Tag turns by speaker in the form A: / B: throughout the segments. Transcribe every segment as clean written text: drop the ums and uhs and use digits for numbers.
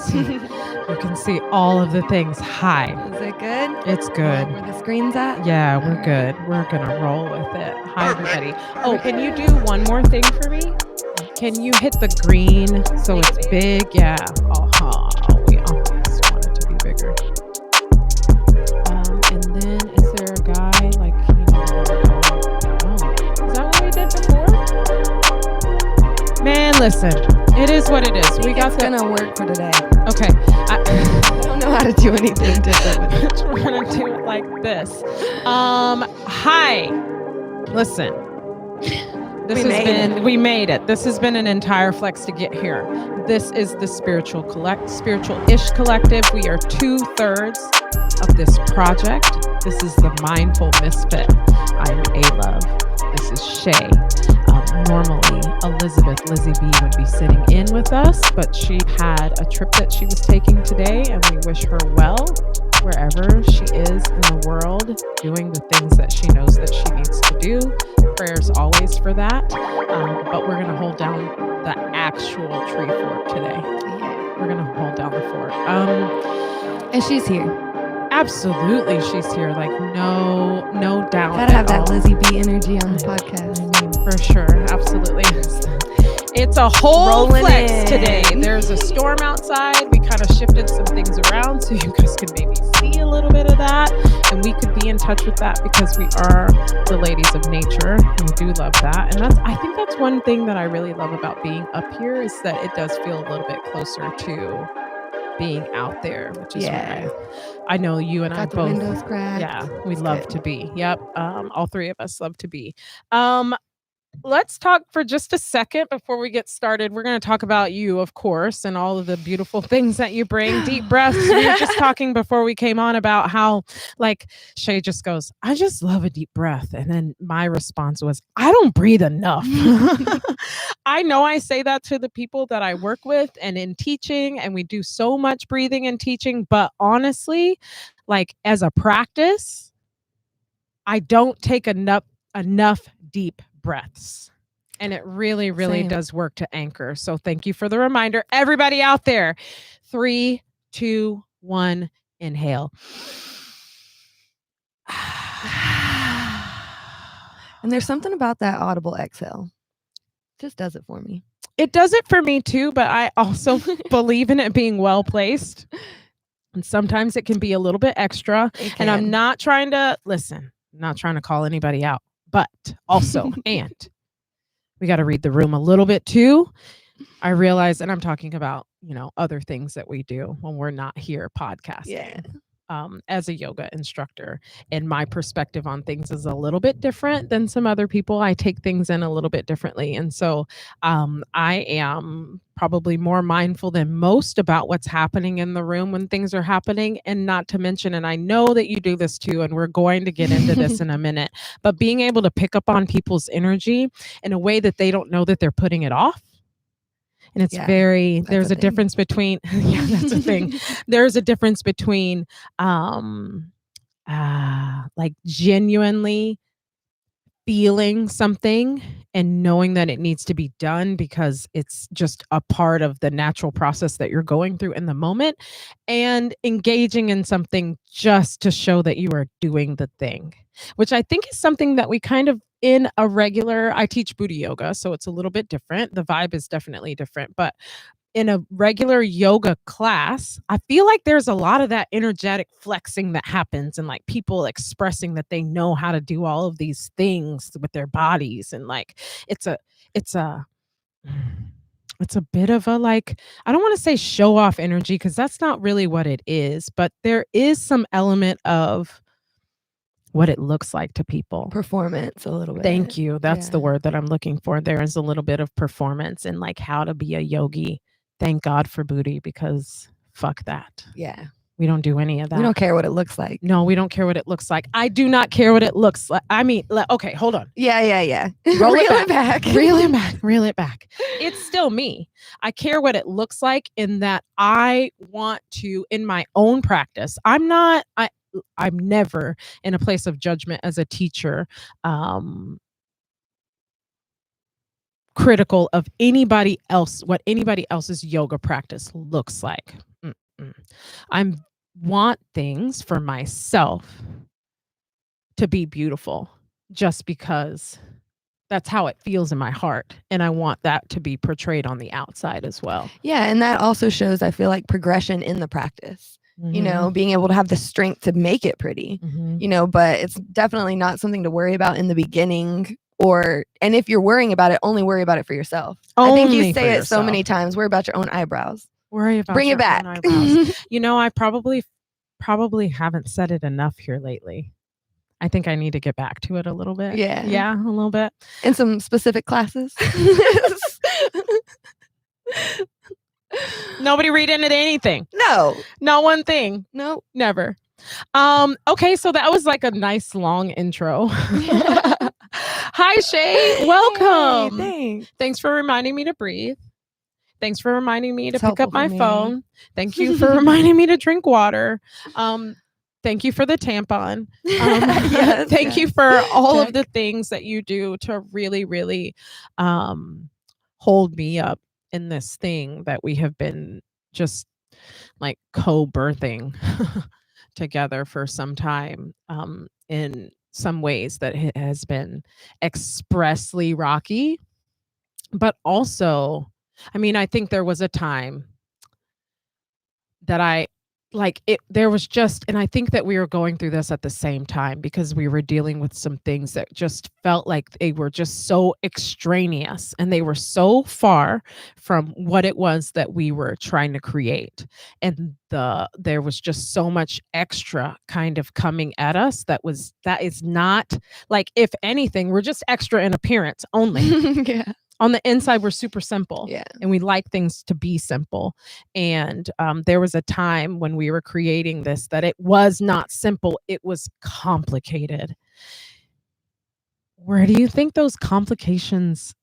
A: see all of the things. Hi.
B: Is it good?
A: It's good.
B: Where the screen's at?
A: Yeah, we're good. We're gonna roll with it. Hi, everybody. Oh, can you do one more thing for me? Can you hit the green so it's big? Yeah. We always want it to be bigger. And then is there a guy like is that what we did before? Man, listen. It is what it is. We got
B: gonna work for today.
A: Okay.
B: I don't know how to do anything different.
A: We're gonna do it like this. Hi. Listen. We made it. This has been an entire flex to get here. This is the Spiritualish Collective. We are 2/3 of this project. This is the Mindful Misfit. I'm Alove. This is Shay. Normally, Elizabeth Lizzie B would be sitting in with us, but she had a trip that she was taking today, and we wish her well wherever she is in the world, doing the things that she knows that she needs to do. Prayers always for that. But we're going to hold down the actual tree fort today. We're going to hold down the fort.
B: And she's here.
A: Absolutely, she's here. Like, no doubt.
B: Gotta have that Lizzie B energy on the podcast.
A: I mean, for sure. Absolutely. It's a whole
B: Rolling
A: flex
B: in.
A: today. There's a storm outside. We kind of shifted some things around so you guys could maybe see a little bit of that. And we could be in touch with that because we are the ladies of nature. We do love that. And I think that's one thing that I really love about being up here is that it does feel a little bit closer to being out there, which is what I know you and I both.
B: Windows cracked.
A: Yeah, we love to be. Yep. All three of us love to be. Let's talk for just a second before we get started. We're going to talk about you, of course, and all of the beautiful things that you bring. Deep breaths. We were just talking before we came on about how, like, Shay just goes, I just love a deep breath. And then my response was, I don't breathe enough. I know I say that to the people that I work with and in teaching, and we do so much breathing and teaching. But honestly, like, as a practice, I don't take enough deep breaths, and it really does work to anchor. So thank you for the reminder, everybody out there. 3, 2, 1, inhale.
B: And there's something about that audible exhale. Just does it for me.
A: It does it for me too, but I also believe in it being well placed, and sometimes it can be a little bit extra. And I'm not trying to call anybody out. But also, and we got to read the room a little bit too. I realize, and I'm talking about, other things that we do when we're not here podcasting.
B: Yeah.
A: As a yoga instructor, and my perspective on things is a little bit different than some other people. I take things in a little bit differently. And so I am probably more mindful than most about what's happening in the room when things are happening. And not to mention, and I know that you do this too, and we're going to get into this in a minute, but being able to pick up on people's energy in a way that they don't know that they're putting it off. And it's there's a difference between, that's a thing. There's a difference between, like genuinely feeling something and knowing that it needs to be done because it's just a part of the natural process that you're going through in the moment, and engaging in something just to show that you are doing the thing, which I think is something that we kind of I teach Buddha yoga, so it's a little bit different. The vibe is definitely different, but in a regular yoga class, I feel like there's a lot of that energetic flexing that happens, and like people expressing that they know how to do all of these things with their bodies. And like, it's a bit of a, like, I don't want to say show off energy, because that's not really what it is, but there is some element of what it looks like to people.
B: Performance a little bit.
A: Thank you. That's the word that I'm looking for. There is a little bit of performance and like how to be a yogi. Thank God for booty, because fuck that.
B: Yeah.
A: We don't do any of that.
B: We don't care what it looks like.
A: No, we don't care what it looks like. I do not care what it looks like. I mean, okay, hold on.
B: Yeah.
A: Roll it back. Reel it back. It's still me. I care what it looks like in that I want to, in my own practice, I'm never in a place of judgment as a teacher, critical of anybody else, what anybody else's yoga practice looks like. I want things for myself to be beautiful just because that's how it feels in my heart. And I want that to be portrayed on the outside as well.
B: Yeah. And that also shows, I feel like, progression in the practice. You know, being able to have the strength to make it pretty, you know, but it's definitely not something to worry about in the beginning. And if you're worrying about it, only worry about it for yourself. I think you say it so many times, worry about your own eyebrows.
A: Worry about
B: Bring it back.
A: You know, I probably haven't said it enough here lately. I think I need to get back to it a little bit.
B: Yeah.
A: Yeah, a little bit.
B: In some specific classes.
A: Nobody read into anything.
B: No.
A: Not one thing.
B: No.
A: Never. Okay, so that was like a nice long intro. Hi, Shay. Welcome.
B: Hey,
A: thanks for reminding me to breathe. Thanks for reminding me to
B: It's
A: pick up
B: helpful
A: my
B: for me.
A: phone. Thank you for reminding me to drink water. Thank you for the tampon.
B: Yes,
A: thank you
B: yes.
A: for all of
B: Check.
A: the things that you do to really, really hold me up in this thing that we have been just like co-birthing together for some time, in some ways that it has been expressly rocky, but also, I mean, I think there was a time that I like it, there was just, and I think that we were going through this at the same time because we were dealing with some things that just felt like they were just so extraneous and they were so far from what it was that we were trying to create. And there was just so much extra kind of coming at us that is not, like, if anything, we're just extra in appearance only.
B: Yeah.
A: On the inside, we're super simple.
B: Yeah.
A: And we like things to be simple. And there was a time when we were creating this that it was not simple. It was complicated. Where do you think those complications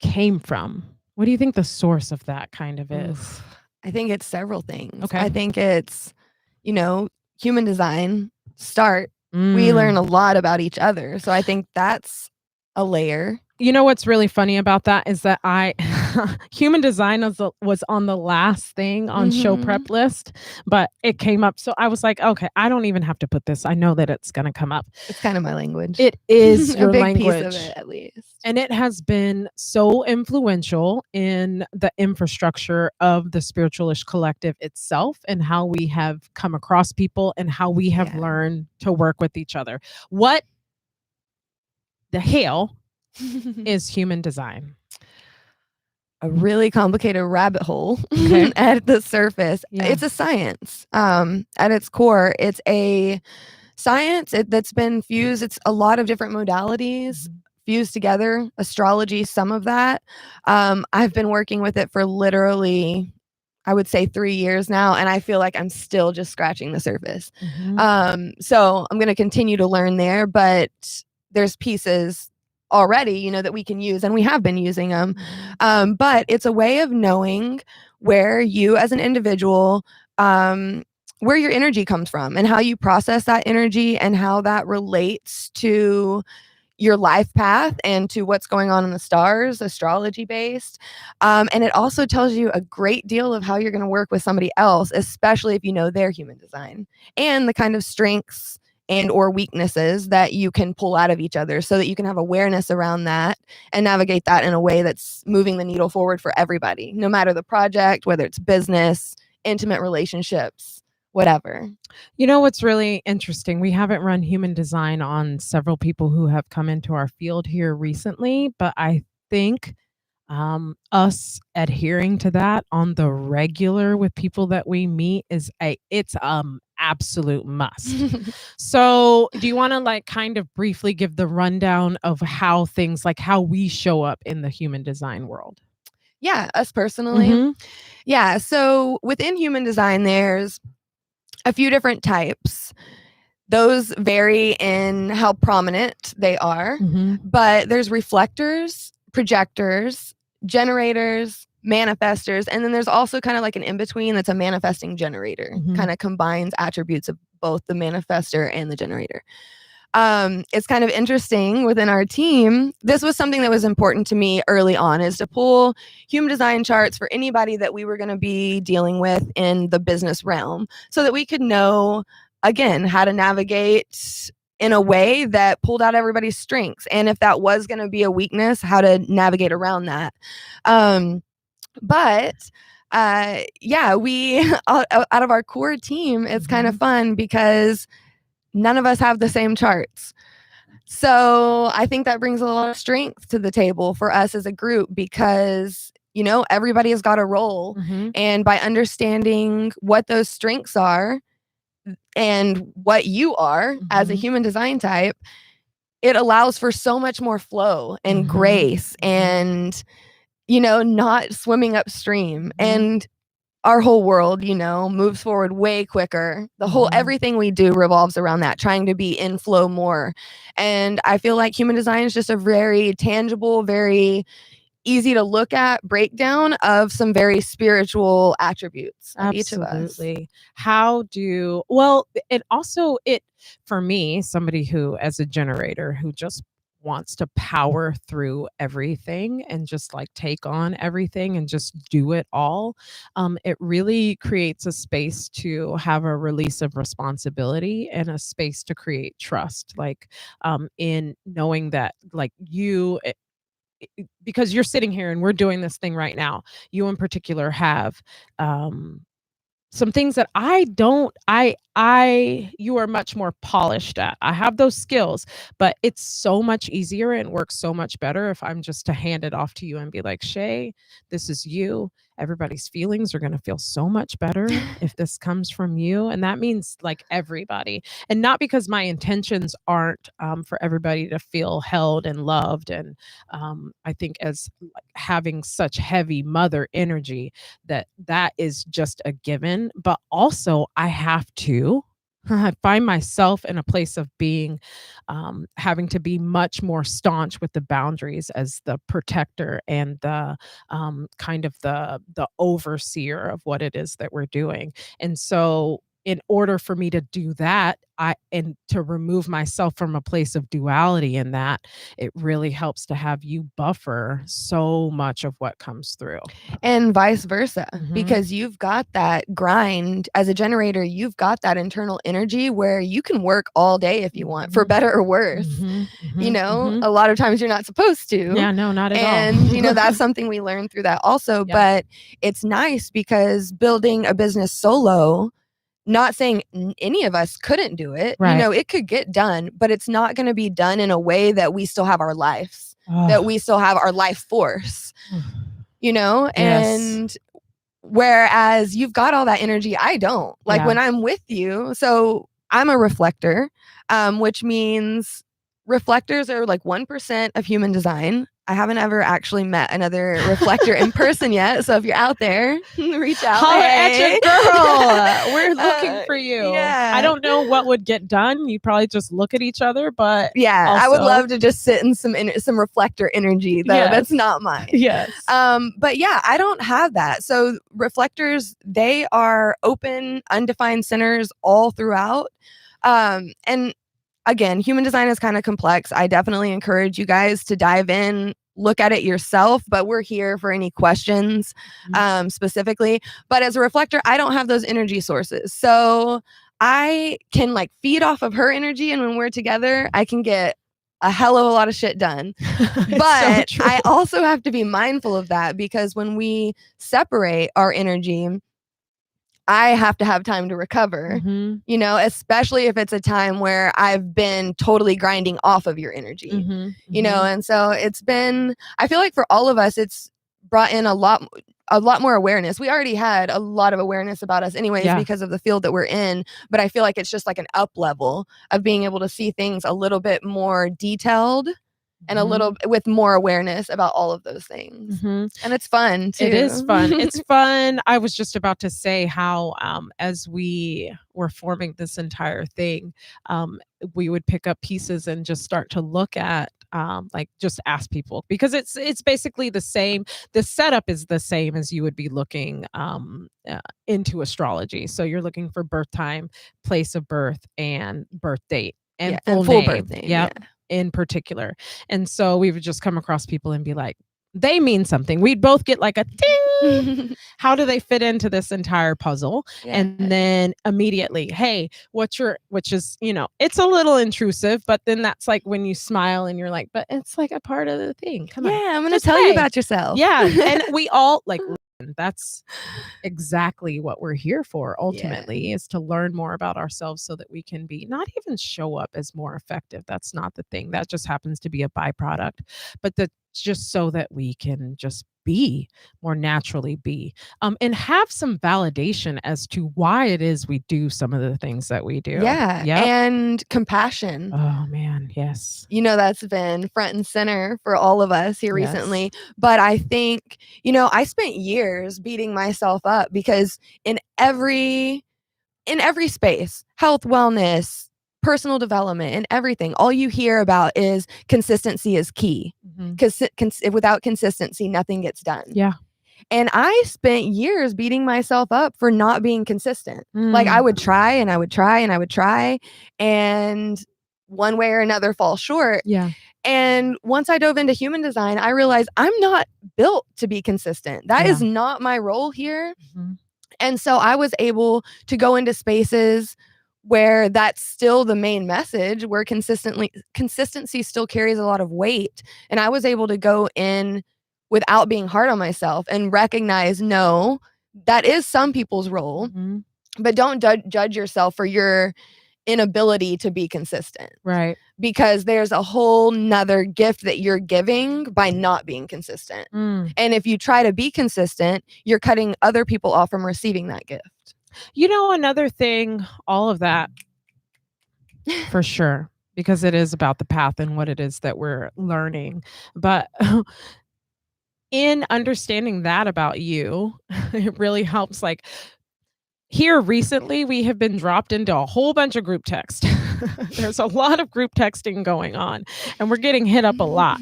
A: came from? What do you think the source of that kind of is?
B: Oof. I think it's several things.
A: Okay.
B: I think it's, you know, human design start. We learn a lot about each other. So I think that's a layer.
A: You know what's really funny about that is that human design was on the last thing on show prep list, but it came up. So I was like, okay, I don't even have to put this. I know that it's going to come up.
B: It's kind of my language.
A: It is
B: a
A: your
B: big
A: language.
B: piece of it, at least.
A: And it has been so influential in the infrastructure of the Spiritualish Collective itself and how we have come across people and how we have learned to work with each other. What the hell is human design?
B: A really complicated rabbit hole at the surface. Yeah. It's a science. At its core, it's a science that's been fused. It's a lot of different modalities fused together. Astrology, some of that. I've been working with it for literally, I would say, 3 years now, and I feel like I'm still just scratching the surface. So I'm going to continue to learn there, but there's pieces already, you know, that we can use, and we have been using them. But it's a way of knowing where you as an individual, where your energy comes from and how you process that energy and how that relates to your life path and to what's going on in the stars, astrology based. And it also tells you a great deal of how you're going to work with somebody else, especially if you know their human design and the kind of strengths and or weaknesses that you can pull out of each other so that you can have awareness around that and navigate that in a way that's moving the needle forward for everybody, no matter the project, whether it's business, intimate relationships, whatever.
A: You know what's really interesting? We haven't run human design on several people who have come into our field here recently, but I think us adhering to that on the regular with people that we meet it's absolute must. So do you want to like kind of briefly give the rundown of how things, like how we show up in the human design world?
B: Yeah, us personally. Yeah, so within human design, there's a few different types. Those vary in how prominent they are, but there's reflectors, projectors, generators, manifestors, and then there's also kind of like an in-between that's a manifesting generator. Kind of combines attributes of both the manifestor and the generator. It's kind of interesting within our team. This was something that was important to me early on, is to pull human design charts for anybody that we were going to be dealing with in the business realm, so that we could know, again, how to navigate in a way that pulled out everybody's strengths. And if that was going to be a weakness, how to navigate around that. But yeah, we out of our core team, it's kind of fun because none of us have the same charts. So I think that brings a lot of strength to the table for us as a group, because, you know, everybody has got a role. And by understanding what those strengths are and what you are as a human design type, it allows for so much more flow and grace and, you know, not swimming upstream. And our whole world, you know, moves forward way quicker. The whole everything we do revolves around that, trying to be in flow more. And I feel like human design is just a very tangible, very easy to look at breakdown of some very spiritual attributes of each of us.
A: It for me, somebody who, as a generator, who just wants to power through everything and just like take on everything and just do it all, it really creates a space to have a release of responsibility and a space to create trust, like in knowing that, like, because you're sitting here and we're doing this thing right now, you in particular have some things that you are much more polished at. I have those skills, but it's so much easier and works so much better if I'm just to hand it off to you and be like, Shay, this is you. Everybody's feelings are going to feel so much better if this comes from you. And that means like everybody, and not because my intentions aren't for everybody to feel held and loved. And I think as like having such heavy mother energy, that is just a given. But also I have to I find myself in a place of being having to be much more staunch with the boundaries as the protector and the kind of the overseer of what it is that we're doing. And so in order for me to do that, and to remove myself from a place of duality in that, it really helps to have you buffer so much of what comes through.
B: And vice versa, because you've got that grind as a generator, you've got that internal energy where you can work all day if you want, for better or worse. You know, a lot of times you're not supposed to.
A: Yeah, no, not at all.
B: And, you know, that's something we learned through that also. Yeah. But it's nice because building a business solo, not saying any of us couldn't do it. Right. You know, it could get done, but it's not going to be done in a way that we still have our lives, that we still have our life force, you know? Yes. And whereas you've got all that energy, I don't. Like when I'm with you, so I'm a reflector, which means reflectors are like 1% of human design. I haven't ever actually met another reflector in person yet. So if you're out there, reach out.
A: Holler at your girl. We're looking for you.
B: Yeah.
A: I don't know what would get done. You probably just look at each other, but
B: yeah, also, I would love to just sit in some reflector energy though. Yes. That's not mine.
A: Yes.
B: But yeah, I don't have that. So reflectors, they are open, undefined centers all throughout. And again, human design is kind of complex. I definitely encourage you guys to dive in, look at it yourself, but we're here for any questions specifically. But as a reflector, I don't have those energy sources. So I can like feed off of her energy. And when we're together, I can get a hell of a lot of shit done. But so I also have to be mindful of that, because when we separate our energy, I have to have time to recover, you know, especially if it's a time where I've been totally grinding off of your energy, you know? And so it's been, I feel like for all of us, it's brought in a lot more awareness. We already had a lot of awareness about us anyways, because of the field that we're in, but I feel like it's just like an up level of being able to see things a little bit more detailed and a little with more awareness about all of those things. And it's fun too.
A: It is fun. It's fun. I was just about to say how as we were forming this entire thing, we would pick up pieces and just start to look at like just ask people, because it's basically the same. The setup is the same as you would be looking into astrology. So you're looking for birth time, place of birth, and birth date. and
B: and
A: full
B: full
A: name.
B: birth name.
A: Yep. In particular. And so we would just come across people and be like, they mean something. We'd both get like a ding. How do they fit into this entire puzzle?
B: Yeah.
A: And then immediately, hey, which is, it's a little intrusive, but then that's like when you smile and you're like, but it's like a part of the thing. Come on.
B: I'm going to tell you about yourself.
A: Yeah. And we all like, that's exactly what we're here for ultimately, is to learn more about ourselves so that we can be, not even show up as more effective. That's not the thing. That just happens to be a byproduct, but that's just so that we can just be more naturally and have some validation as to why it is we do some of the things that we do.
B: And compassion.
A: Oh man, yes.
B: That's been front and center for all of us here recently. But I think, I spent years beating myself up because in every space, health, wellness, personal development, and everything, all you hear about is consistency is key. Because without consistency, nothing gets done. And I spent years beating myself up for not being consistent. Like I would try and I would try and I would try, and one way or another fall short. And once I dove into human design, I realized I'm not built to be consistent. That is not my role here. And so I was able to go into spaces where that's still the main message, where consistency still carries a lot of weight. And I was able to go in without being hard on myself and recognize, no, that is some people's role, but don't judge yourself for your inability to be consistent.
A: Right.
B: Because there's a whole nother gift that you're giving by not being consistent. And if you try to be consistent, you're cutting other people off from receiving that gift.
A: Another thing, all of that, for sure, because it is about the path and what it is that we're learning. But in understanding that about you, it really helps. Like here recently, we have been dropped into a whole bunch of group text. There's a lot of group texting going on, and we're getting hit up a lot.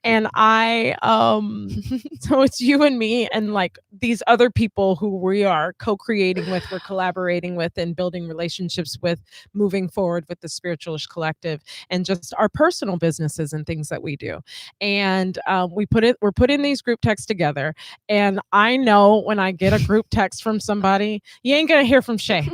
A: And so it's you and me and like these other people who we are co-creating with, we're collaborating with and building relationships with, moving forward with the Spiritualish Collective and just our personal businesses and things that we do. And we're putting these group texts together. And I know when I get a group text from somebody, you ain't gonna hear from Shay.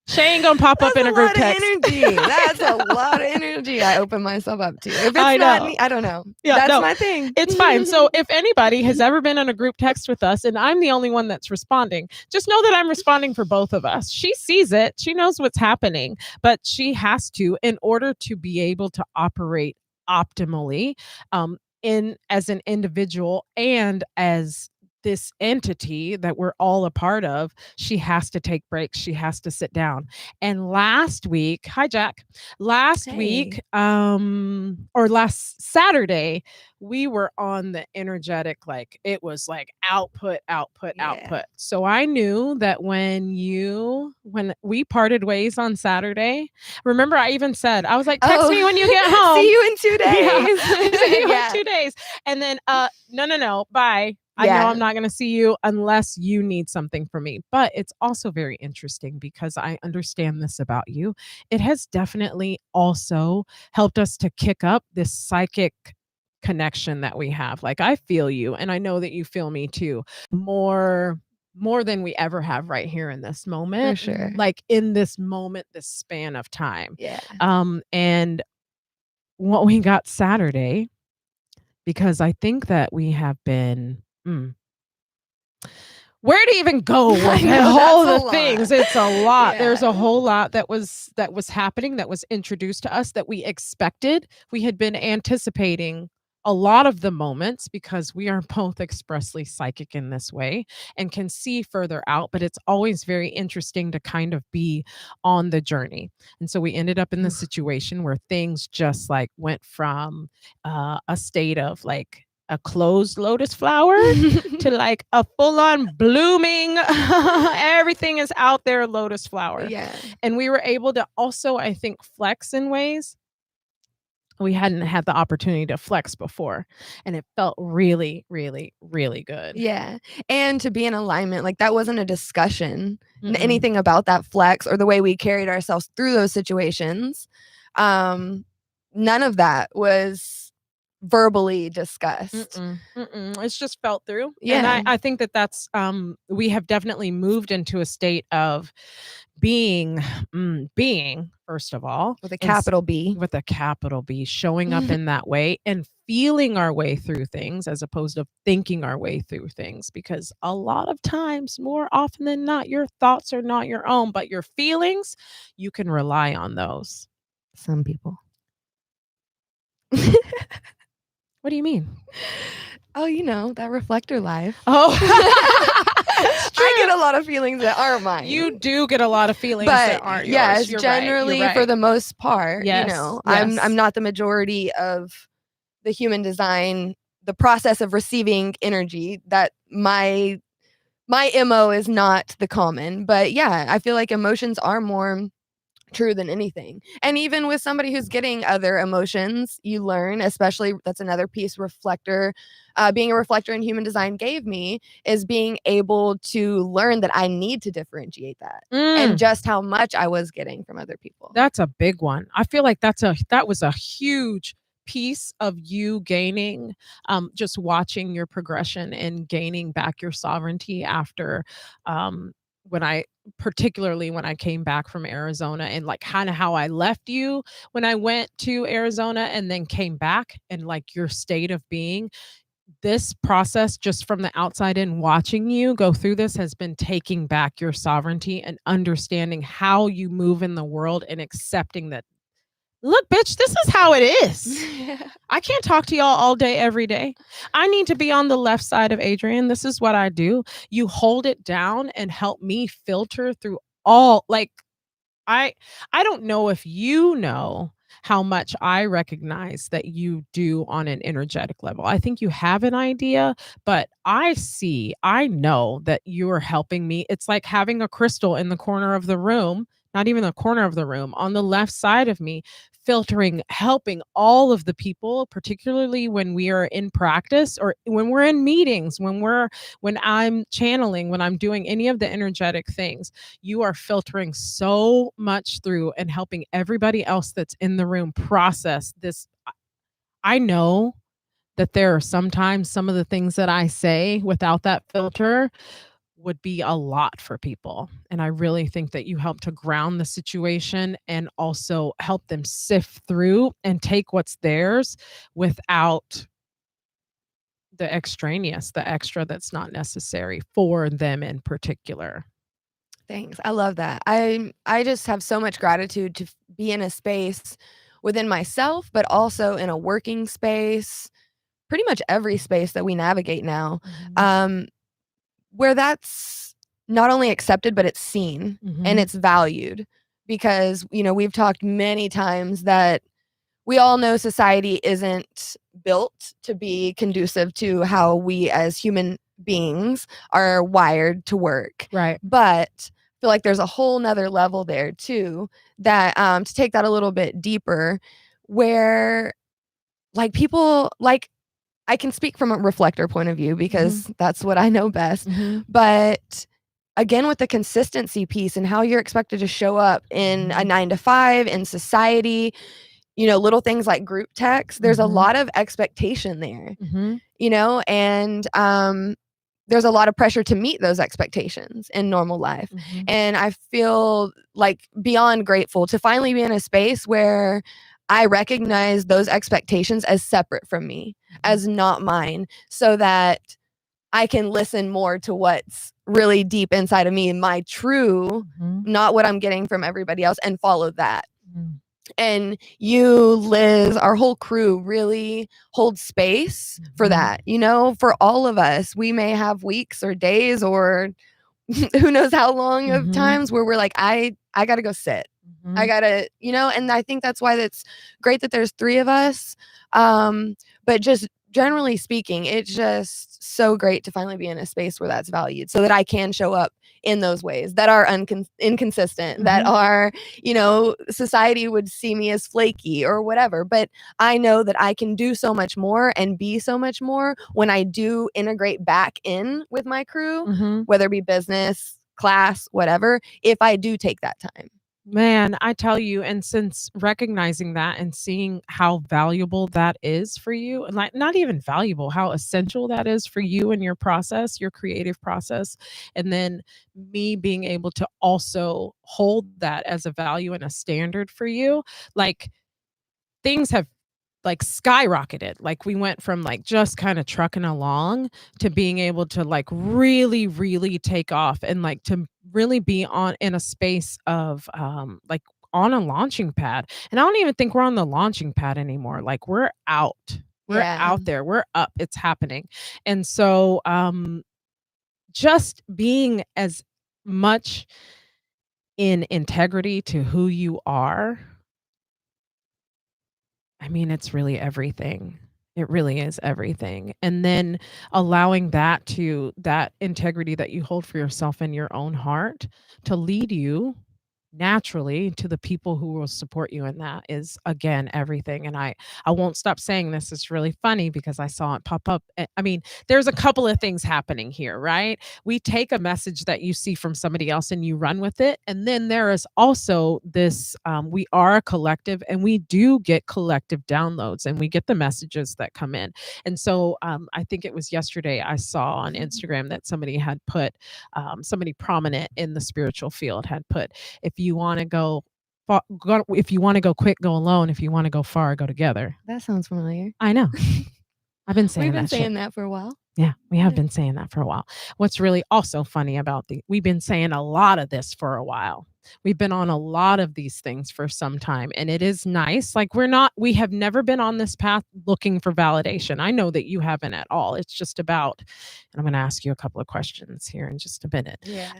A: Shay ain't gonna pop up in a group text.
B: That's a lot of energy I open myself up to. If it's not me, I don't know. That's my thing.
A: It's fine. So if anybody has ever been in a group text with us and I'm the only one that's responding, just know that I'm responding for both of us. She sees it. She knows what's happening, but she has to, in order to be able to operate optimally as an individual and as this entity that we're all a part of, she has to take breaks. She has to sit down. And last week, hi Jack, week, or last Saturday, we were on the energetic, like it was like output. So I knew that when we parted ways on Saturday, remember I even said, I was like, text me when you get home.
B: See you in 2 days.
A: See you in 2 days. And then, no, bye. I know I'm not going to see you unless you need something from me. But it's also very interesting because I understand this about you. It has definitely also helped us to kick up this psychic connection that we have. Like I feel you and I know that you feel me too. More than we ever have right here in this moment.
B: For sure.
A: Like in this moment, this span of time.
B: Yeah.
A: And what we got Saturday, because I think that we have been where to even go with all the things. It's a lot. There's a whole lot that was happening, that was introduced to us, that we expected. We had been anticipating a lot of the moments because we are both expressly psychic in this way and can see further out, but it's always very interesting to kind of be on the journey. And so we ended up in the situation where things just like went from a state of like a closed lotus flower to like a full-on blooming everything is out there lotus flower. And we were able to also, I think, flex in ways we hadn't had the opportunity to flex before, and it felt really, really, really good.
B: And to be in alignment, like that wasn't a discussion anything about that flex or the way we carried ourselves through those situations. None of that was verbally discussed.
A: It's just felt through.
B: Yeah.
A: And I think that that's we have definitely moved into a state of being first of all,
B: with a capital B.
A: with a capital B, showing up in that way and feeling our way through things as opposed to thinking our way through things, because a lot of times, more often than not, your thoughts are not your own, but your feelings, you can rely on those.
B: Some people.
A: What do you mean?
B: Oh, you know, that reflector life.
A: Oh,
B: I get a lot of feelings that aren't mine.
A: You do get a lot of feelings that aren't yours.
B: Yes,
A: You're
B: generally,
A: right.
B: for the most part,
A: Yes,
B: you know,
A: yes.
B: I'm not the majority of the human design, the process of receiving energy. That my MO is not the common, but yeah, I feel like emotions are more true than anything. And even with somebody who's getting other emotions, you learn, especially that's another piece reflector, being a reflector in human design gave me, is being able to learn that I need to differentiate that and just how much I was getting from other people.
A: That's a big one. I feel like that was a huge piece of you gaining, just watching your progression and gaining back your sovereignty after, particularly when I came back from Arizona, and like kind of how I left you when I went to Arizona and then came back, and like your state of being. This process, just from the outside in, watching you go through this, has been taking back your sovereignty and understanding how you move in the world and accepting that, look, bitch, this is how it is. I can't talk to y'all all day, every day. I need to be on the left side of Adrian. This is what I do. You hold it down and help me filter through all, like, I don't know if you know how much I recognize that you do on an energetic level. I think you have an idea, but I know that you're helping me. It's like having a crystal in the corner of the room, not even the corner of the room, on the left side of me, filtering, helping all of the people, particularly when we are in practice or when we're in meetings, when I'm channeling, when I'm doing any of the energetic things. You are filtering so much through and helping everybody else that's in the room process this. I know that there are sometimes some of the things that I say without that filter would be a lot for people. And I really think that you help to ground the situation and also help them sift through and take what's theirs without the extraneous, the extra that's not necessary for them in particular.
B: Thanks. I love that. I just have so much gratitude to be in a space within myself, but also in a working space, pretty much every space that we navigate now, where that's not only accepted, but it's seen and it's valued. Because, you know, we've talked many times that we all know society isn't built to be conducive to how we as human beings are wired to work.
A: Right.
B: But I feel like there's a whole nother level there too, that to take that a little bit deeper, where like people, like, I can speak from a reflector point of view because that's what I know best. But again, with the consistency piece and how you're expected to show up in a 9-to-5 in society, you know, little things like group text, there's a lot of expectation there, you know, and there's a lot of pressure to meet those expectations in normal life. And I feel like beyond grateful to finally be in a space where I recognize those expectations as separate from me, as not mine, so that I can listen more to what's really deep inside of me, my true, not what I'm getting from everybody else, and follow that. And you, Liz, our whole crew really hold space for that. You know, for all of us, we may have weeks or days or who knows how long of times where we're like, I got to go sit. I got to, you know, and I think that's why that's great that there's 3 of us. But just generally speaking, it's just so great to finally be in a space where that's valued so that I can show up in those ways that are inconsistent, that are, you know, society would see me as flaky or whatever. But I know that I can do so much more and be so much more when I do integrate back in with my crew, whether it be business, class, whatever, if I do take that time.
A: Man, I tell you, and since recognizing that and seeing how valuable that is for you, and like not even valuable, how essential that is for you and your process, your creative process, and then me being able to also hold that as a value and a standard for you, like things have like skyrocketed. Like we went from like just kind of trucking along to being able to like really, really take off and like to really be on in a space of like on a launching pad. And I don't even think we're on the launching pad anymore. Like we're out. We're
B: Yeah.
A: out there. We're up. It's happening. And so just being as much in integrity to who you are, I mean, it's really everything. It really is everything. And then allowing that integrity that you hold for yourself in your own heart to lead you naturally to the people who will support you in that is again everything. And I won't stop saying this. It's really funny because I saw it pop up. I mean, there's a couple of things happening here, right? We take a message that you see from somebody else and you run with it, and then there is also this we are a collective and we do get collective downloads and we get the messages that come in. And so I think it was yesterday I saw on Instagram that somebody had put somebody prominent in the spiritual field had put, if you want to go if you want to go quick, go alone. If you want to go far, go together.
B: That sounds familiar.
A: I know. I've been saying
B: We've been
A: that
B: saying
A: shit.
B: that for a while.
A: Yeah, we have been saying that for a while. What's really also funny about we've been saying a lot of this for a while. We've been on a lot of these things for some time, and it is nice. Like we have never been on this path looking for validation. I know that you haven't at all. It's just about, and I'm going to ask you a couple of questions here in just a minute.
B: Yeah.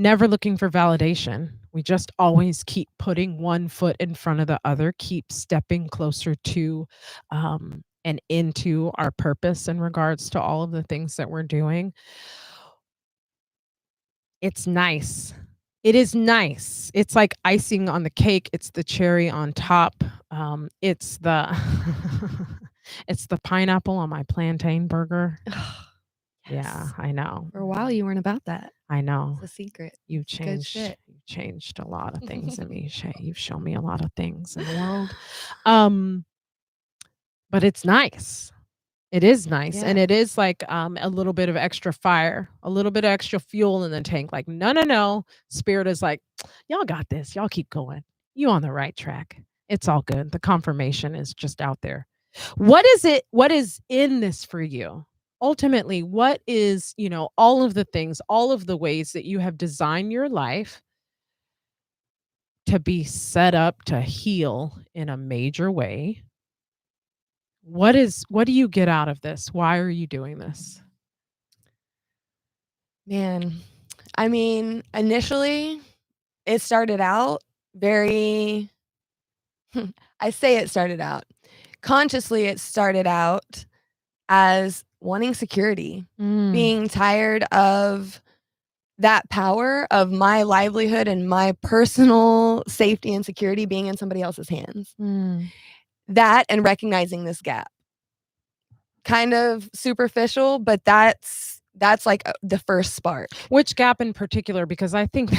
A: Never looking for validation. We just always keep putting one foot in front of the other, keep stepping closer to and into our purpose in regards to all of the things that we're doing. It's nice. It is nice. It's like icing on the cake. It's the cherry on top. It's the it's the pineapple on my plantain burger.
B: Yes.
A: Yeah, I know.
B: For a while, you weren't about that.
A: I know.
B: It's a secret.
A: You
B: Good
A: changed.
B: shit.
A: You changed a lot of things in me, Shay. You've shown me a lot of things in the world. But it's nice. It is nice.
B: Yeah.
A: And it is like a little bit of extra fire, a little bit of extra fuel in the tank. Like, no. Spirit is like, y'all got this. Y'all keep going. You on the right track. It's all good. The confirmation is just out there. What is in this for you? Ultimately, what is, all of the things, all of the ways that you have designed your life to be set up to heal in a major way? What do you get out of this? Why are you doing this?
B: Man, I mean, initially it started out very I say it started out. Consciously, it started out as wanting security, being tired of that power of my livelihood and my personal safety and security being in somebody else's hands. That and recognizing this gap. Kind of superficial, but that's like the first spark.
A: Which gap in particular? Because I think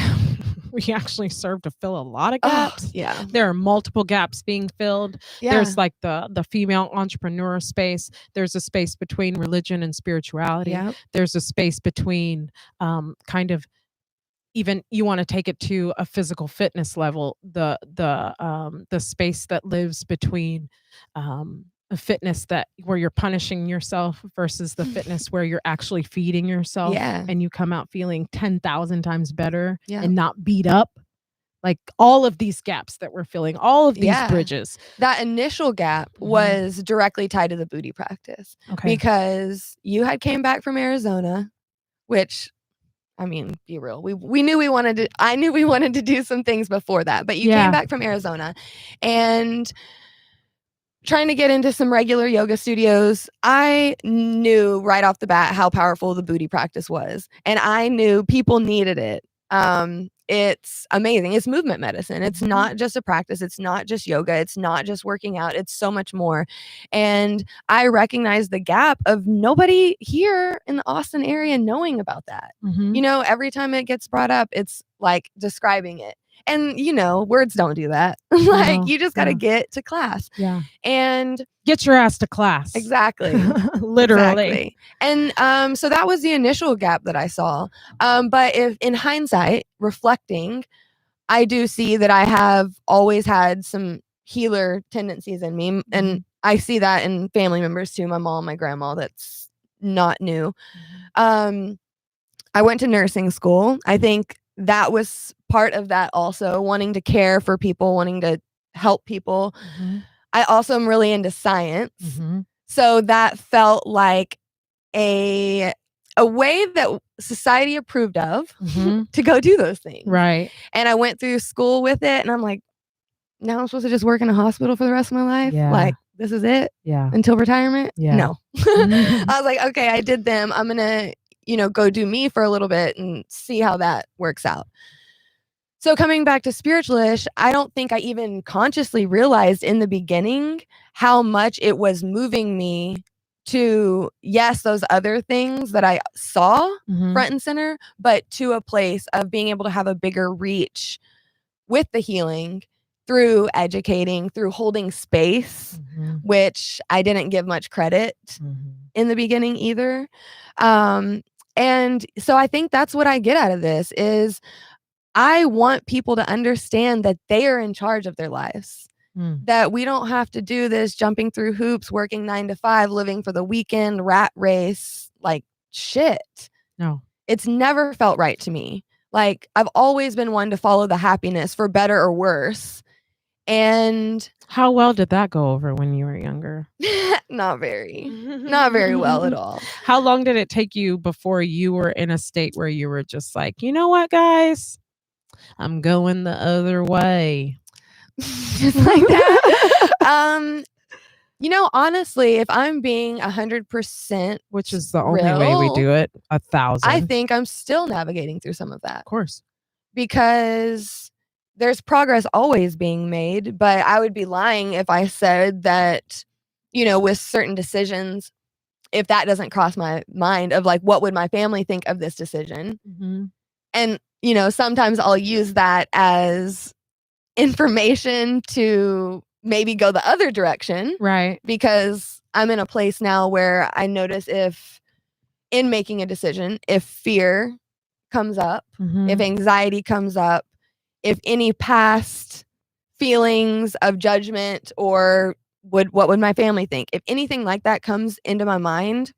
A: we actually serve to fill a lot of gaps.
B: Oh, yeah.
A: There are multiple gaps being filled. Yeah. There's like the female entrepreneur space. There's a space between religion and spirituality. Yep. There's a space between kind of, even you want to take it to a physical fitness level, the space that lives between a fitness where you're punishing yourself versus the fitness where you're actually feeding yourself. Yeah. And you come out feeling 10,000 times better. Yeah. And not beat up. Like all of these gaps that we're filling, all of these bridges.
B: That initial gap was directly tied to the booty practice. Okay. Because you had came back from Arizona, which, I mean, be real. We knew I knew we wanted to do some things before that, but you came back from Arizona and trying to get into some regular yoga studios. I knew right off the bat how powerful the booty practice was. And I knew people needed it. It's amazing. It's movement medicine. It's not just a practice. It's not just yoga. It's not just working out. It's so much more. And I recognize the gap of nobody here in the Austin area knowing about that. Every time it gets brought up, it's like describing it. And words don't do that. Like you just got to get to class.
A: Yeah.
B: And
A: get your ass to class.
B: Exactly.
A: Literally.
B: Exactly. And so that was the initial gap that I saw. But if in hindsight, reflecting, I do see that I have always had some healer tendencies in me. And I see that in family members too. My mom, my grandma, that's not new. I went to nursing school. I think that was part of that also, wanting to care for people, wanting to help people. I also am really into science. So that felt like a way that society approved of to go do those things.
A: Right.
B: And I went through school with it and I'm like, now I'm supposed to just work in a hospital for the rest of my life?
A: Yeah.
B: Like, this is it?
A: Yeah.
B: Until retirement?
A: Yeah.
B: No. I was like, okay, I did them. I'm going to, go do me for a little bit and see how that works out. So coming back to Spiritualish, I don't think I even consciously realized in the beginning how much it was moving me to, yes, those other things that I saw front and center, but to a place of being able to have a bigger reach with the healing through educating, through holding space, which I didn't give much credit in the beginning either. And so I think that's what I get out of this is I want people to understand that they are in charge of their lives. That we don't have to do this jumping through hoops, working 9 to 5, living for the weekend, rat race, like shit.
A: No.
B: It's never felt right to me. Like I've always been one to follow the happiness for better or worse. And
A: how well did that go over when you were younger?
B: Not very well at all.
A: How long did it take you before you were in a state where you were just like, you know what, guys? I'm going the other way.
B: Just like that. Honestly, if I'm being 100%,
A: which is the only way we do it, 1,000.
B: I think I'm still navigating through some of that.
A: Of course.
B: Because there's progress always being made, but I would be lying if I said that, with certain decisions, if that doesn't cross my mind of like, what would my family think of this decision? And, sometimes I'll use that as information to maybe go the other direction.
A: Right.
B: Because I'm in a place now where I notice if in making a decision, if fear comes up, if anxiety comes up, if any past feelings of judgment or what would my family think? If anything like that comes into my mind,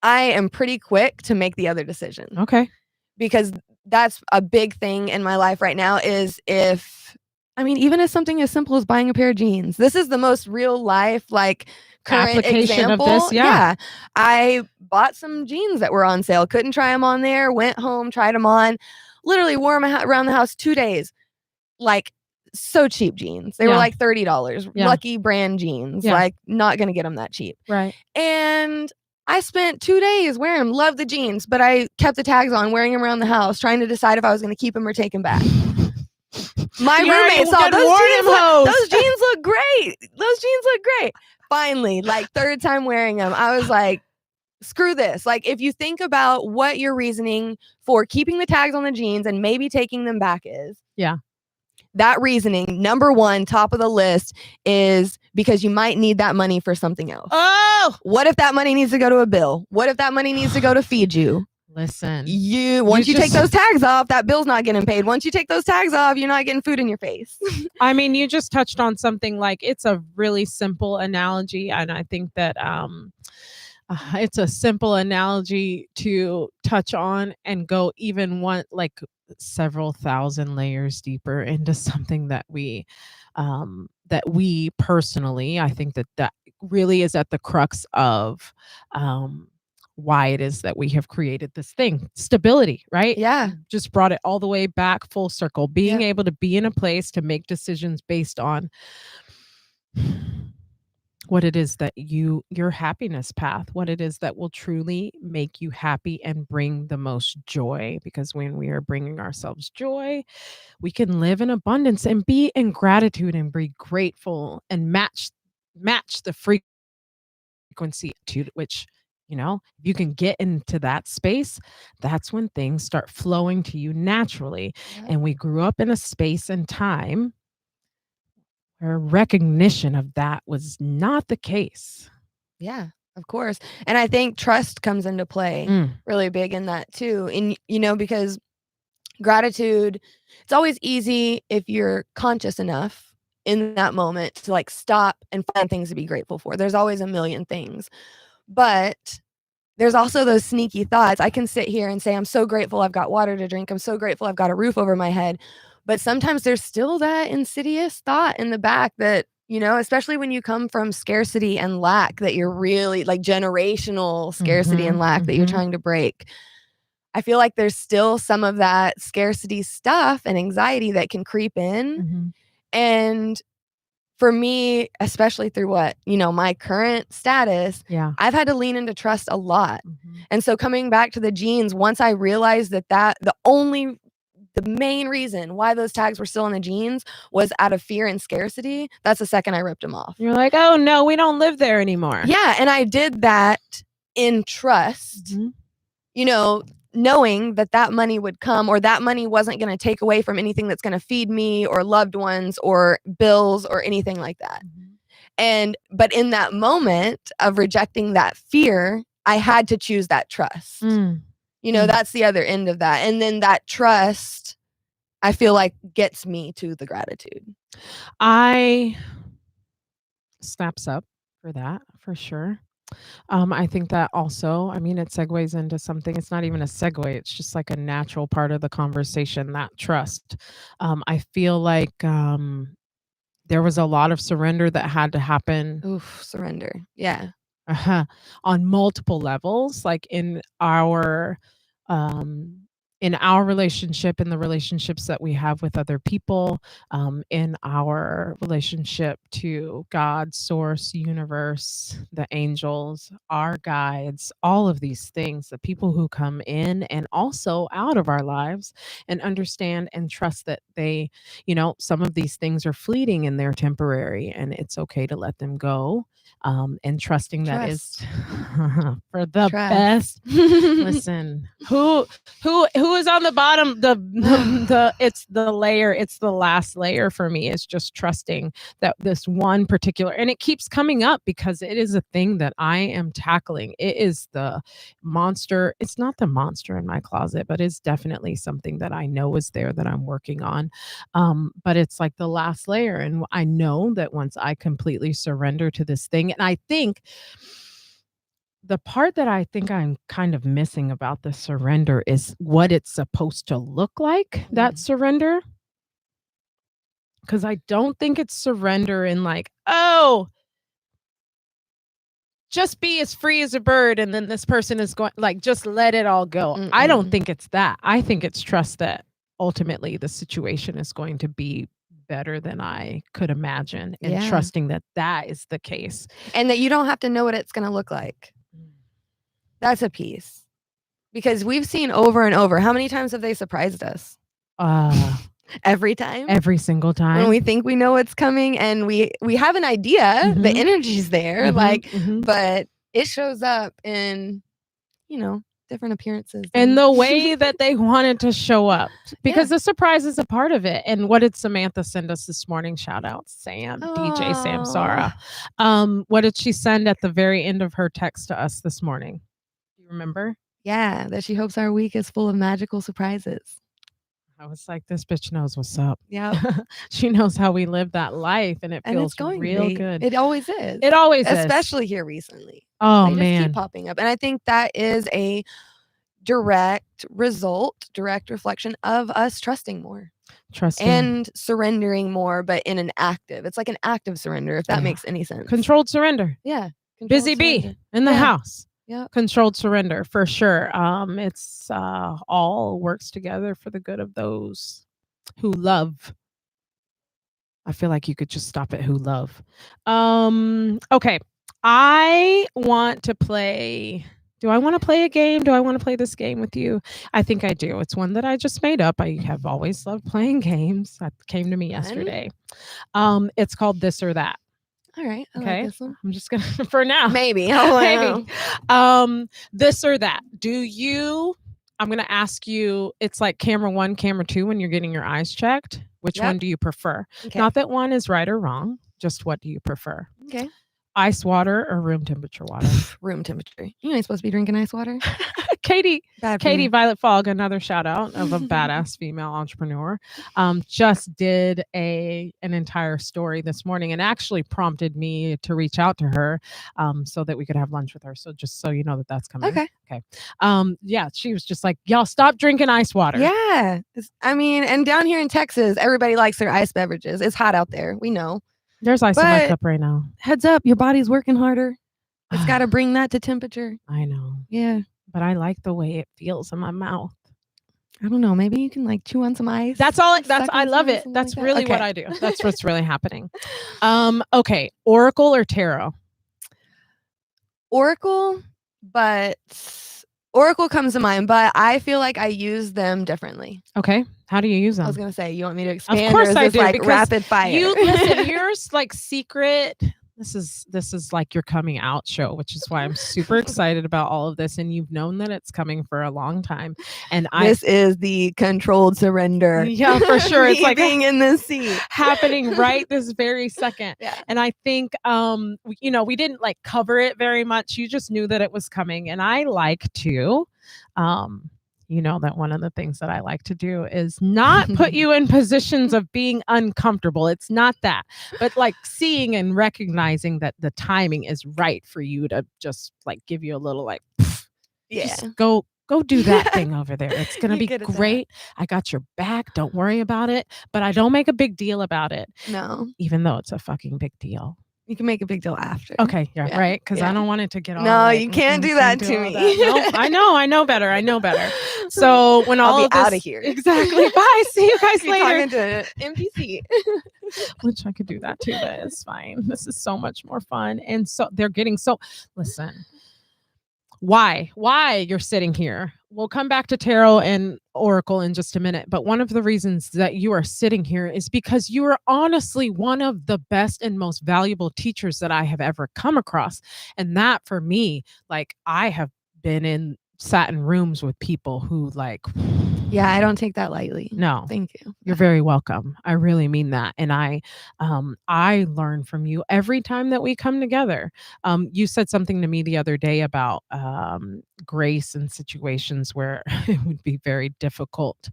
B: I am pretty quick to make the other decision.
A: Okay.
B: Because that's a big thing in my life right now is even if something as simple as buying a pair of jeans. This is the most real life, like, current
A: application
B: example
A: of this. Yeah.
B: I bought some jeans that were on sale. Couldn't try them on there. Went home, tried them on. Literally wore them around the house 2 days. Like, so cheap jeans. They were like $30. Lucky brand jeans. Like, not going to get them that cheap.
A: Right.
B: And I spent 2 days wearing them. Loved the jeans, but I kept the tags on, wearing them around the house, trying to decide if I was going to keep them or take them back. My roommate saw those jeans look great. Those jeans look great. Finally, like third time wearing them, I was like, screw this. Like, if you think about what your reasoning for keeping the tags on the jeans and maybe taking them back is.
A: Yeah.
B: That reasoning, number one, top of the list, is because you might need that money for something else.
A: Oh!
B: What if that money needs to go to a bill? What if that money needs to go to feed you?
A: Listen.
B: Once you take those tags off, that bill's not getting paid. Once you take those tags off, you're not getting food in your face.
A: I mean, you just touched on something like, it's a really simple analogy. And I think that it's a simple analogy to touch on and go even like several thousand layers deeper into something that we personally, I think that really is at the crux of why it is that we have created this thing, stability, right?
B: Yeah.
A: Just brought it all the way back full circle, being able to be in a place to make decisions based on what it is that your happiness path, what it is that will truly make you happy and bring the most joy. Because when we are bringing ourselves joy, we can live in abundance and be in gratitude and be grateful and match the frequency to which If you can get into that space, that's when things start flowing to you naturally.
B: Yep.
A: And we grew up in a space and time where recognition of that was not the case.
B: Yeah, of course. And I think trust comes into play really big in that too. And, because gratitude, it's always easy if you're conscious enough in that moment to like stop and find things to be grateful for. There's always a million things. But there's also those sneaky thoughts. I can sit here and say, I'm so grateful I've got water to drink. I'm so grateful I've got a roof over my head. But sometimes there's still that insidious thought in the back that, especially when you come from scarcity and lack, that you're really like generational scarcity and lack that you're trying to break. I feel like there's still some of that scarcity stuff and anxiety that can creep in. And for me, especially through my current status, I've had to lean into trust a lot. And so coming back to the jeans, once I realized that the main reason why those tags were still in the jeans was out of fear and scarcity, that's the second I ripped them off.
A: You're like, oh no, we don't live there anymore.
B: Yeah. And I did that in trust, knowing that money would come, or that money wasn't going to take away from anything that's going to feed me or loved ones or bills or anything like that. But in that moment of rejecting that fear, I had to choose that trust. That's the other end of that. And then that trust, I feel like, gets me to the gratitude.
A: I snaps up for that, for sure. I think that also, it segues into something. It's not even a segue. It's just like a natural part of the conversation, that trust. I feel like there was a lot of surrender that had to happen.
B: Oof, surrender. Yeah.
A: On multiple levels, like in our relationship, in the relationships that we have with other people, in our relationship to God, source, universe, the angels, our guides, all of these things, the people who come in and also out of our lives, and understand and trust that they, some of these things are fleeting and they're temporary, and it's okay to let them go. And trusting that is for the best. Listen, who is on the bottom? It's the layer. It's the last layer for me. Is just trusting that this one particular, and it keeps coming up because it is a thing that I am tackling. It is the monster. It's not the monster in my closet, but it's definitely something that I know is there that I'm working on. But it's like the last layer, and I know that once I completely surrender to this thing, and I think the part that I think I'm kind of missing about the surrender is what it's supposed to look like, that surrender. Because I don't think it's surrender in like, oh, just be as free as a bird, and then this person is going, like, just let it all go. I don't think it's that. I think it's trust that ultimately the situation is going to be better than I could imagine, and trusting that that is the case.
B: And that you don't have to know what it's going to look like. That's a piece. Because we've seen over and over, how many times have they surprised us? Every time?
A: Every single time.
B: When we think we know what's coming, and we have an idea, the energy's there, but it shows up in, different appearances.
A: And the way that they wanted to show up, because the surprise is a part of it. And what did Samantha send us this morning? Shout out Sam, DJ Samsara. What did she send at the very end of her text to us this morning? Do you remember?
B: Yeah, that she hopes our week is full of magical surprises.
A: I was like, this bitch knows what's up.
B: Yeah.
A: She knows how we live that life, and it feels real good.
B: It always is.
A: It always is.
B: Especially here recently.
A: Oh,
B: they
A: man.
B: Just keep popping up. And I think that is a direct reflection of us trusting more. And surrendering more, but in an active. It's like an active surrender, if that makes any sense.
A: Controlled surrender.
B: Yeah.
A: Busy bee in the house.
B: Yeah.
A: Controlled surrender for sure. It's all works together for the good of those who love. I feel like you could just stop at who love. Okay. I want to play. Do I want to play a game? Do I want to play this game with you? I think I do. It's one that I just made up. I have always loved playing games. That came to me yesterday. It's called This or That.
B: All right. I
A: Okay.
B: like this one.
A: I'm just gonna for now.
B: Maybe.
A: Maybe. This or that. I'm gonna ask you, it's like camera 1, camera 2 when you're getting your eyes checked. Which one do you prefer?
B: Okay.
A: Not that one is right or wrong, just what do you prefer?
B: Okay.
A: Ice water or room temperature water?
B: Room temperature. You ain't supposed to be drinking ice water.
A: Katie
B: Katie
A: Violet Fogg, another shout out of a badass female entrepreneur, just did an entire story this morning and actually prompted me to reach out to her so that we could have lunch with her. So just so you know that that's coming. Okay. Yeah, she was just like, y'all stop drinking ice water.
B: Yeah. And down here in Texas, everybody likes their ice beverages. It's hot out there. We know.
A: There's ice in my cup right now.
B: Heads up, your body's working harder. It's got to bring that to temperature.
A: I know.
B: Yeah.
A: But I like the way it feels in my mouth.
B: I don't know. Maybe you can like chew on some ice.
A: That's all. I love it. That's really what I do. That's what's really happening. Okay. Oracle or tarot?
B: Oracle, but Oracle comes to mind, but I feel like I use them differently.
A: Okay. How do you use them?
B: I was going to say, you want me to expand?
A: Of course I do.
B: Like rapid fire.
A: Listen, yours like secret. This is like your coming out show, which is why I'm super excited about all of this. And you've known that it's coming for a long time. And
B: this is the controlled surrender.
A: Yeah, for sure. It's like
B: being in the seat
A: happening right this very second.
B: Yeah.
A: And I think, we didn't like cover it very much. You just knew that it was coming. And I like to, that one of the things that I like to do is not put you in positions of being uncomfortable. It's not that, but like seeing and recognizing that the timing is right for you to just like give you a little like, just go do that thing over there. It's going to be great. I got your back. Don't worry about it. But I don't make a big deal about it.
B: No.
A: Even though it's a fucking big deal.
B: You can make a big deal after.
A: Okay, yeah. Right? Because I don't want it to get all.
B: No,
A: like,
B: you can't do that to me.
A: No, I know better. So when
B: I'll
A: all
B: be
A: of this,
B: out of here.
A: Exactly. Bye. See you guys later.
B: Talking to NPC.
A: Which I could do that too, but it's fine. This is so much more fun, and so they're getting so. Listen. Why you're sitting here? We'll come back to tarot and oracle in just a minute, but one of the reasons that you are sitting here is because you are honestly one of the best and most valuable teachers that I have ever come across. And that for me, like I have sat in rooms with people who like,
B: yeah, I don't take that lightly.
A: No,
B: thank you.
A: You're very welcome. I really mean that. And I learn from you every time that we come together. You said something to me the other day about grace in situations where it would be very difficult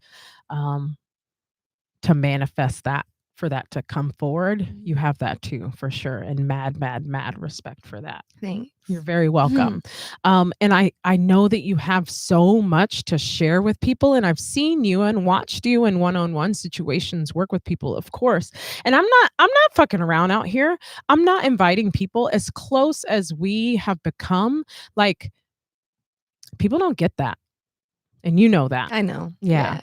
A: to manifest that, for that to come forward. You have that too, for sure. And mad respect for that.
B: Thanks.
A: You're very welcome. And I know that you have so much to share with people, and I've seen you and watched you in one-on-one situations work with people, of course. And I'm not fucking around out here. I'm not inviting people as close as we have become. Like, people don't get that. And you know that.
B: I know.
A: Yeah.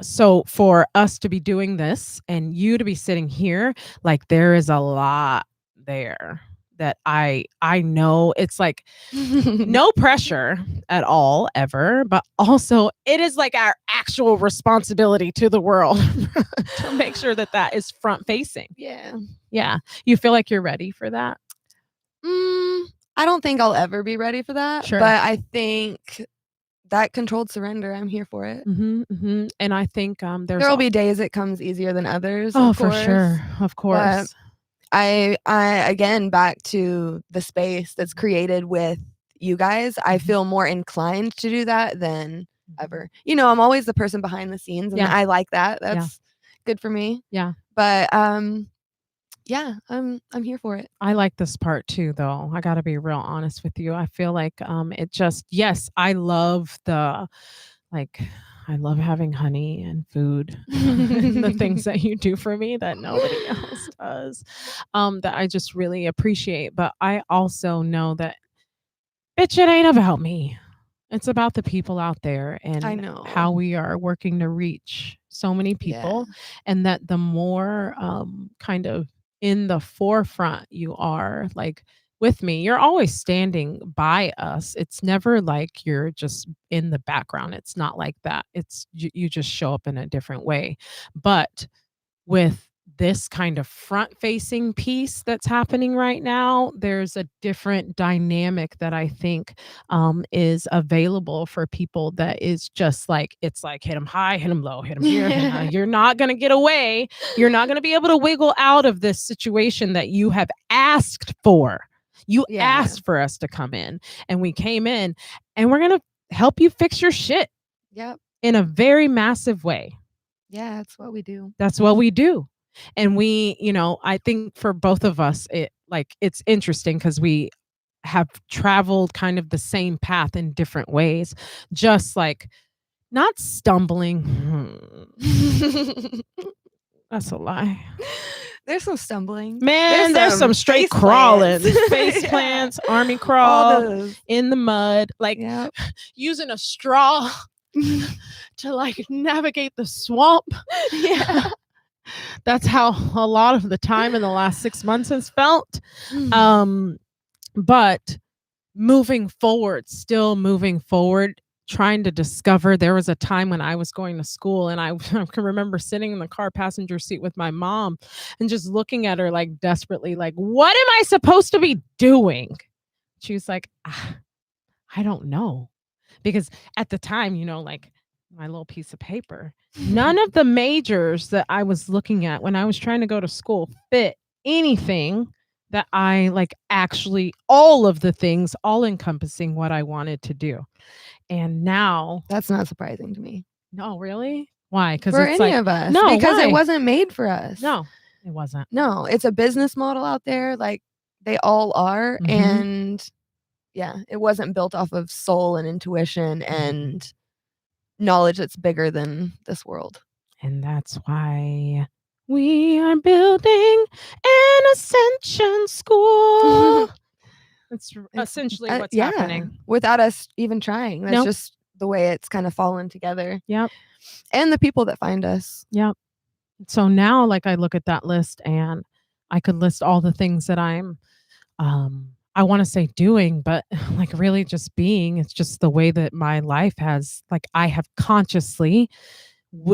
A: So for us to be doing this and you to be sitting here, like there is a lot there that I know. It's like no pressure at all ever, but also it is like our actual responsibility to the world to make sure that is front facing.
B: Yeah.
A: Yeah. You feel like you're ready for that?
B: I don't think I'll ever be ready for that.
A: Sure.
B: But I think that controlled surrender, I'm here for it.
A: And I think
B: there'll be days it comes easier than others.
A: Oh, for sure. Of course.
B: But I again, back to the space that's created with you guys, I feel more inclined to do that than ever. I'm always the person behind the scenes, and I like that. That's good for me.
A: Yeah.
B: But yeah, I'm here for it.
A: I like this part too, though. I got to be real honest with you. I feel like it just, yes, I love I love having honey and food, the things that you do for me that nobody else does, that I just really appreciate. But I also know that, bitch, it ain't about me. It's about the people out there and
B: I know
A: how we are working to reach so many people. Yeah. And that the more kind of in the forefront you are, like with me, you're always standing by us. It's never like you're just in the background. It's not like that. It's you just show up in a different way. But with this kind of front facing piece that's happening right now, there's a different dynamic that I think is available for people that is just like, it's like hit them high, hit them low, hit them here. You're not going to get away. You're not going to be able to wiggle out of this situation that you have asked for. You asked for us to come in, and we came in, and we're going to help you fix your shit.
B: Yep.
A: In a very massive way.
B: Yeah, that's what we do.
A: That's what we do. And we, I think for both of us, it's interesting because we have traveled kind of the same path in different ways, just like not stumbling. That's a lie.
B: There's some stumbling.
A: Man, there's some straight crawling. Face plants, army crawl, in the mud, like using a straw to like navigate the swamp.
B: Yeah.
A: That's how a lot of the time in the last 6 months has felt. But still moving forward, trying to discover. There was a time when I was going to school, and I can remember sitting in the car passenger seat with my mom and just looking at her like desperately, like, what am I supposed to be doing? She was like, I don't know. Because at the time, like my little piece of paper, none of the majors that I was looking at when I was trying to go to school fit anything that I like, actually all of the things, all encompassing what I wanted to do. And now
B: that's not surprising to me.
A: No, really? Why? Because
B: for any of us.
A: No,
B: because
A: why?
B: It wasn't made for us.
A: No, it wasn't.
B: No, it's a business model out there. Like they all are. Mm-hmm. And yeah, it wasn't built off of soul and intuition and knowledge that's bigger than this world.
A: And that's why we are building an ascension school. That's essentially what's happening.
B: Without us even trying. That's just the way it's kind of fallen together.
A: Yep.
B: And the people that find us.
A: Yep. So now, like, I look at that list and I could list all the things that I'm I want to say doing, but like really just being. It's just the way that my life has, like, I have consciously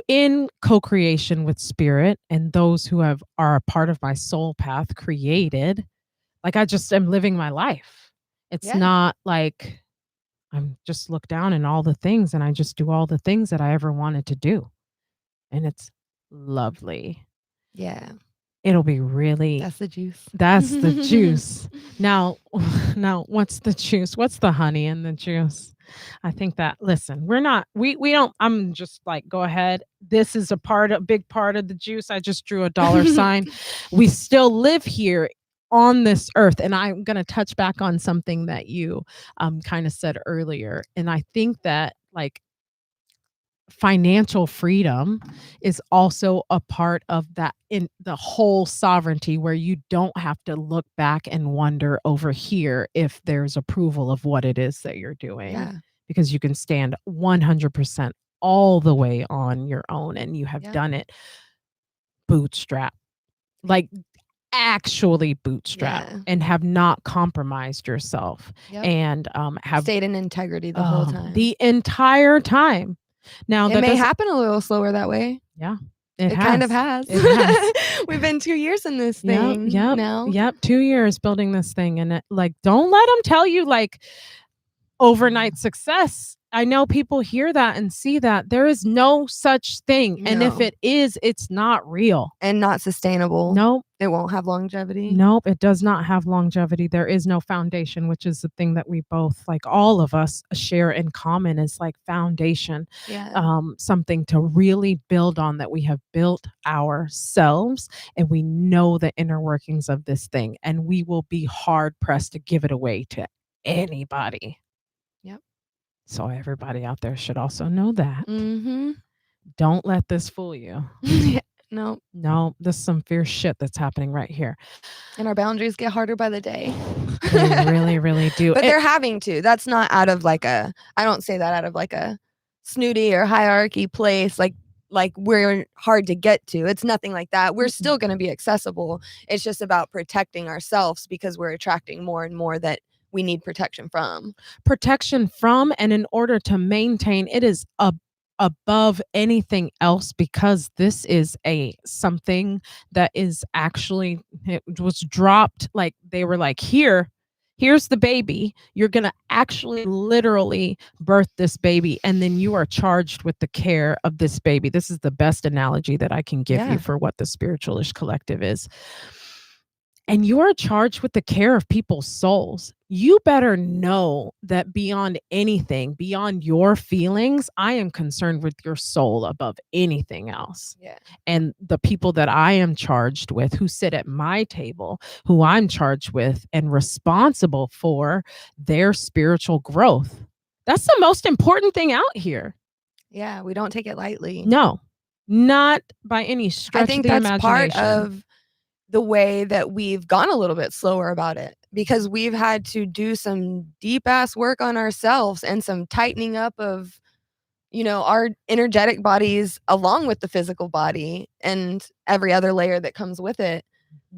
A: in co-creation with spirit and those who are a part of my soul path created. Like, I just am living my life. It's not like I'm just look down in all the things and I just do all the things that I ever wanted to do. And it's lovely.
B: Yeah.
A: It'll be really...
B: That's the juice.
A: That's the juice. Now, what's the juice? What's the honey in the juice? I think that, listen, we don't, I'm just like, go ahead. This is a big part of the juice. I just drew a dollar sign. We still live here on this earth. And I'm going to touch back on something that you kind of said earlier. And I think that, like, financial freedom is also a part of that, in the whole sovereignty, where you don't have to look back and wonder over here if there's approval of what it is that you're doing, because you can stand 100% all the way on your own, and you have done it bootstrap, like actually bootstrap, and have not compromised yourself, and have
B: stayed in integrity the whole time,
A: the entire time. Now
B: it may happen a little slower that way.
A: Yeah,
B: it kind of has.
A: It has.
B: We've been 2 years in this thing now.
A: Yep, 2 years building this thing, and like, don't let them tell you like overnight success. I know people hear that and see that. There is no such thing. No. And if it is, it's not real.
B: And not sustainable.
A: Nope.
B: It won't have longevity.
A: Nope. It does not have longevity. There is no foundation, which is the thing that we both, like all of us, share in common, is like foundation.
B: Yeah.
A: Something to really build on, that we have built ourselves, and we know the inner workings of this thing, and we will be hard pressed to give it away to anybody. So everybody out there should also know that.
B: Mm-hmm.
A: Don't let this fool you.
B: No,
A: this is some fierce shit that's happening right here.
B: And our boundaries get harder by the day.
A: They really, really do.
B: But they're having to. That's not out of like I don't say that out of like a snooty or hierarchy place, like we're hard to get to. It's nothing like that. We're still going to be accessible. It's just about protecting ourselves, because we're attracting more and more that we need protection from.
A: And in order to maintain, it is a above anything else, because this is something that is actually, it was dropped, like they were like, here's the baby. You're going to actually literally birth this baby, and then you are charged with the care of this baby. This is the best analogy that I can give you for what the Spiritualish Collective is. And you're charged with the care of people's souls. You better know that beyond anything, beyond your feelings, I am concerned with your soul above anything else.
B: Yeah.
A: And the people that I am charged with, who sit at my table, who I'm charged with and responsible for their spiritual growth. That's the most important thing out here.
B: Yeah, we don't take it lightly.
A: No, not by any stretch
B: I think
A: of the
B: that's
A: imagination.
B: part of the way that we've gone a little bit slower about it, because we've had to do some deep ass work on ourselves and some tightening up of, our energetic bodies along with the physical body and every other layer that comes with it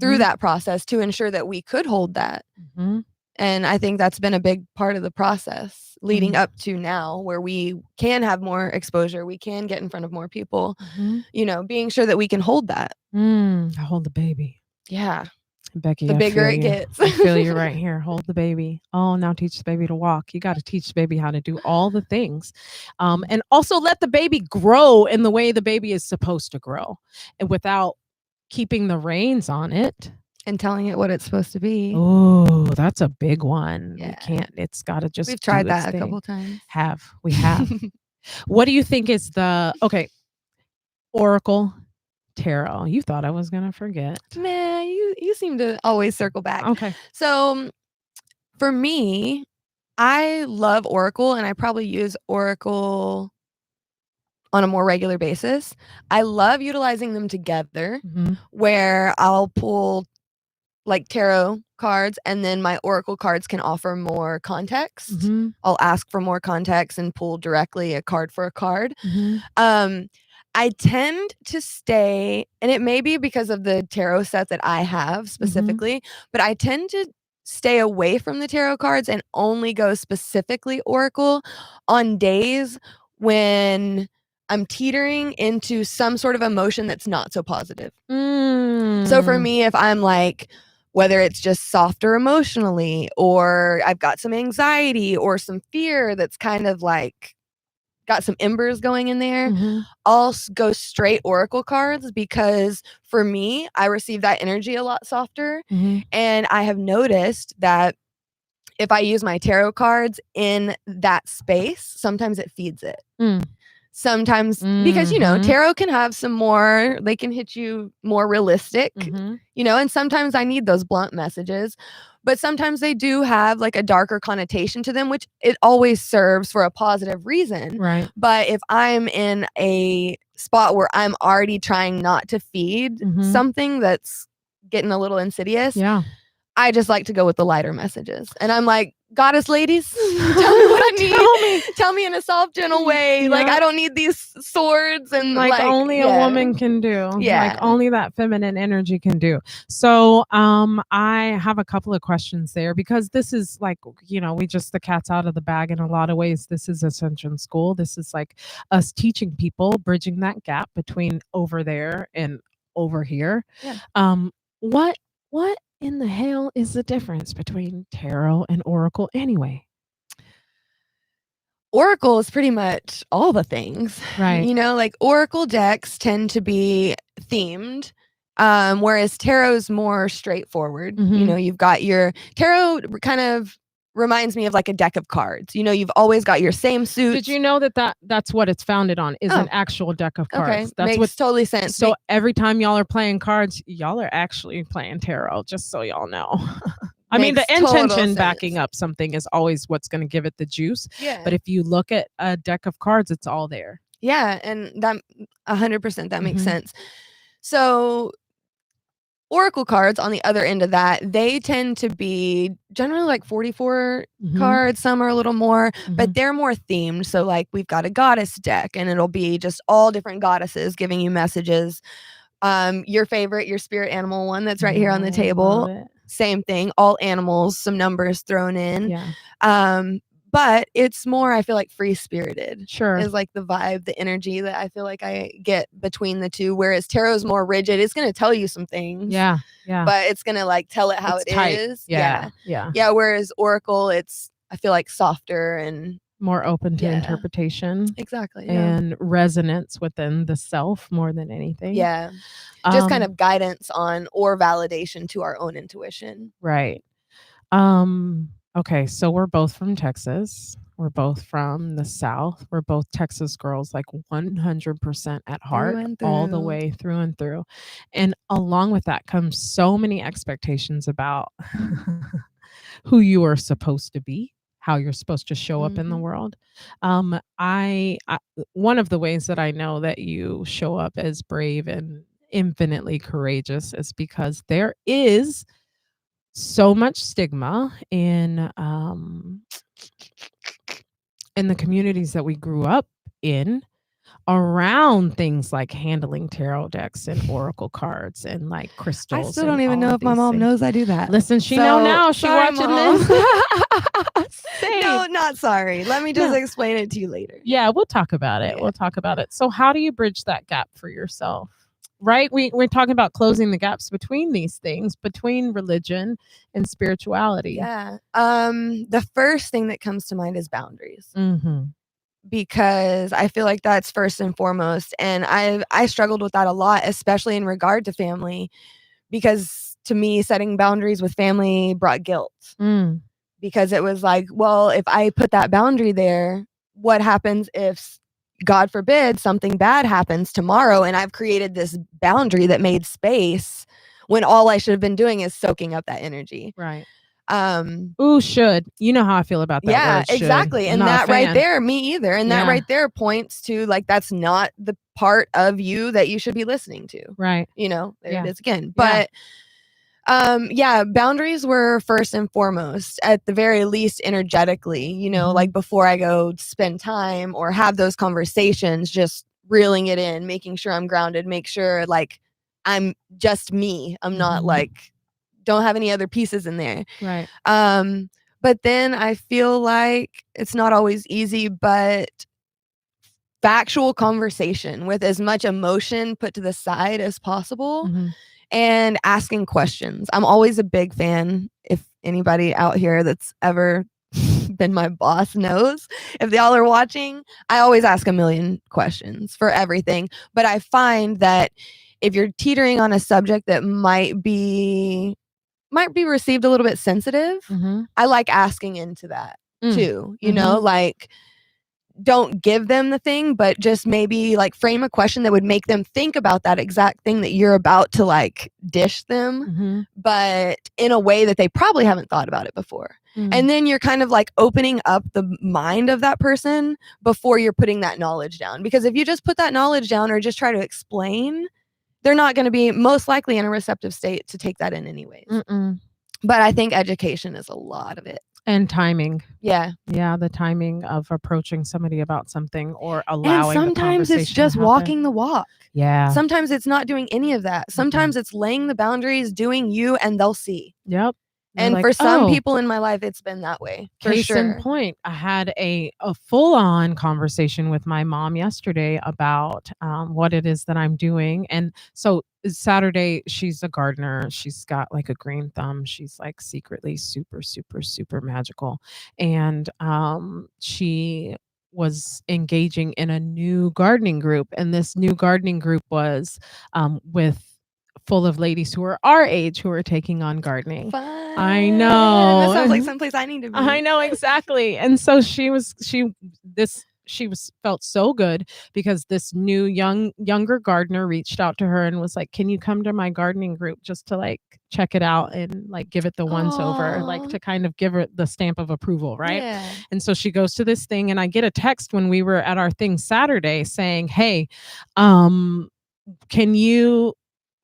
B: through that process to ensure that we could hold that. And I think that's been a big part of the process leading up to now, where we can have more exposure, we can get in front of more people, being sure that we can hold that.
A: Hold the baby.
B: Yeah.
A: Becky,
B: the bigger it gets.
A: I feel you right here. Hold the baby. Oh, now teach the baby to walk. You got to teach the baby how to do all the things. And also let the baby grow in the way the baby is supposed to grow, and without keeping the reins on it.
B: And telling it what it's supposed to be.
A: Oh, that's a big one.
B: Yeah.
A: We can't. It's got to just.
B: We've tried that a couple times.
A: We have. What do you think is Oracle, Tarot? You thought I was gonna forget.
B: Man, you seem to always circle back.
A: Okay.
B: So for me, I love Oracle, and I probably use Oracle on a more regular basis. I love utilizing them together, where I'll pull like tarot cards, and then my Oracle cards can offer more context. I'll ask for more context and pull directly a card for a card. I tend to stay, and it may be because of the tarot set that I have specifically, but I tend to stay away from the tarot cards and only go specifically Oracle on days when I'm teetering into some sort of emotion that's not so positive. So for me, if I'm like, whether it's just softer emotionally, or I've got some anxiety or some fear that's kind of like got some embers going in there, I'll go straight Oracle cards, because for me, I receive that energy a lot softer. And I have noticed that if I use my tarot cards in that space, sometimes it feeds it. Sometimes, because, tarot can have some more, they can hit you more realistic, and sometimes I need those blunt messages, but sometimes they do have like a darker connotation to them, which it always serves for a positive reason.
A: Right.
B: But if I'm in a spot where I'm already trying not to feed something that's getting a little insidious, I just like to go with the lighter messages. And I'm like, goddess ladies, tell me what I need. Tell me in a soft, gentle way. Like, I don't need these swords and
A: like only a woman can do. Like only that feminine energy can do. So I have a couple of questions there, because this is like, we just, the cat's out of the bag in a lot of ways. This is Ascension School. This is like us teaching people, bridging that gap between over there and over here. What in the hell is the difference between tarot and Oracle anyway?
B: Oracle is pretty much all the things,
A: right?
B: Like Oracle decks tend to be themed, whereas tarot's more straightforward. You've got your tarot kind of reminds me of like a deck of cards. You've always got your same suits.
A: Did you know that's what it's founded on, is an actual deck of cards?
B: Okay,
A: That's
B: makes totally sense.
A: So every time y'all are playing cards, y'all are actually playing tarot, just so y'all know. I mean, the intention backing up something is always what's going to give it the juice.
B: Yeah.
A: But if you look at a deck of cards, it's all there.
B: Yeah, and that 100% that makes sense. So Oracle cards, on the other end of that, they tend to be generally like 44 cards. Some are a little more, but they're more themed. So like we've got a goddess deck, and it'll be just all different goddesses giving you messages. Your favorite, your spirit animal one that's right here on the table. Same thing, all animals, some numbers thrown in. but it's more, I feel like, free spirited.
A: Sure.
B: Is like the vibe, the energy that I feel like I get between the two. Whereas tarot's more rigid. It's going to tell you some things.
A: Yeah. Yeah.
B: But it's going to like tell it how
A: It's
B: it
A: tight.
B: is.
A: Yeah. Yeah.
B: Yeah. Whereas Oracle, it's, I feel like, softer and
A: more open to
B: Yeah.
A: interpretation.
B: Exactly.
A: And resonance within the self more than anything.
B: Yeah. Just kind of guidance on or validation to our own intuition.
A: Right. Okay, so we're both from Texas. We're both from the South. We're both Texas girls, like 100% at heart,
B: and
A: all the
B: through.
A: way through and through. And along with that comes so many expectations about who you are supposed to be, how you're supposed to show up in the world. I one of the ways that I know that you show up as brave and infinitely courageous is because there is so much stigma in the communities that we grew up in around things like handling tarot decks and oracle cards and like crystals.
B: I still don't even know if my mom knows I do that.
A: Listen, she know now. She
B: sorry,
A: watching
B: Mom.
A: this.
B: No, not sorry. Let me just explain it to you later.
A: Yeah, we'll talk about it.
B: Yeah.
A: We'll talk about it. So how do you bridge that gap for yourself? Right? We're talking about closing the gaps between these things, between religion and spirituality.
B: Yeah. The first thing that comes to mind is boundaries. Because I feel like that's first and foremost. And I struggled with that a lot, especially in regard to family, because to me, setting boundaries with family brought guilt. Because it was like, well, if I put that boundary there, what happens if, God forbid, something bad happens tomorrow and I've created this boundary that made space when all I should have been doing is soaking up that energy.
A: Right. Should. You know how I feel about that word, should.
B: Exactly. And that right there, me either. And that right there points to like, that's not the part of you that you should be listening to.
A: Right.
B: You know, there it is again. But boundaries were first and foremost, at the very least energetically, you know, like before I go spend time or have those conversations, just reeling it in, making sure I'm grounded, make sure like I'm just me. I'm not like, don't have any other pieces in there.
A: Right.
B: But then I feel like it's not always easy, but factual conversation with as much emotion put to the side as possible. And asking questions. I'm always a big fan. If anybody out here that's ever been my boss knows, if y'all are watching, I always ask a million questions for everything. But I find that if you're teetering on a subject that might be received a little bit sensitive, I like asking into that too. You know, like, don't give them the thing, but just maybe like frame a question that would make them think about that exact thing that you're about to like dish them, but in a way that they probably haven't thought about it before. And then you're kind of like opening up the mind of that person before you're putting that knowledge down. Because if you just put that knowledge down or just try to explain, they're not going to be most likely in a receptive state to take that in anyways. But I think education is a lot of it.
A: And timing.
B: Yeah.
A: Yeah, the timing of approaching somebody about something or allowing
B: and sometimes it's just walking the walk.
A: Yeah.
B: Sometimes it's not doing any of that. Sometimes it's laying the boundaries, doing you, and they'll see.
A: Yep.
B: And like, for some people in my life, it's been that way.
A: Case in point, I had a full-on conversation with my mom yesterday about what it is that I'm doing. And so Saturday, she's a gardener. She's got like a green thumb. She's like secretly super, super, super magical. And she was engaging in a new gardening group. And this new gardening group was full of ladies who are our age who are taking on gardening.
B: Fun.
A: I know.
B: That sounds like someplace I need to be.
A: I know, exactly. And so she felt so good because this new younger gardener reached out to her and was like, can you come to my gardening group just to like check it out and like give it the once over, like to kind of give it the stamp of approval, right?
B: Yeah.
A: And so she goes to this thing and I get a text when we were at our thing Saturday saying, hey, can you,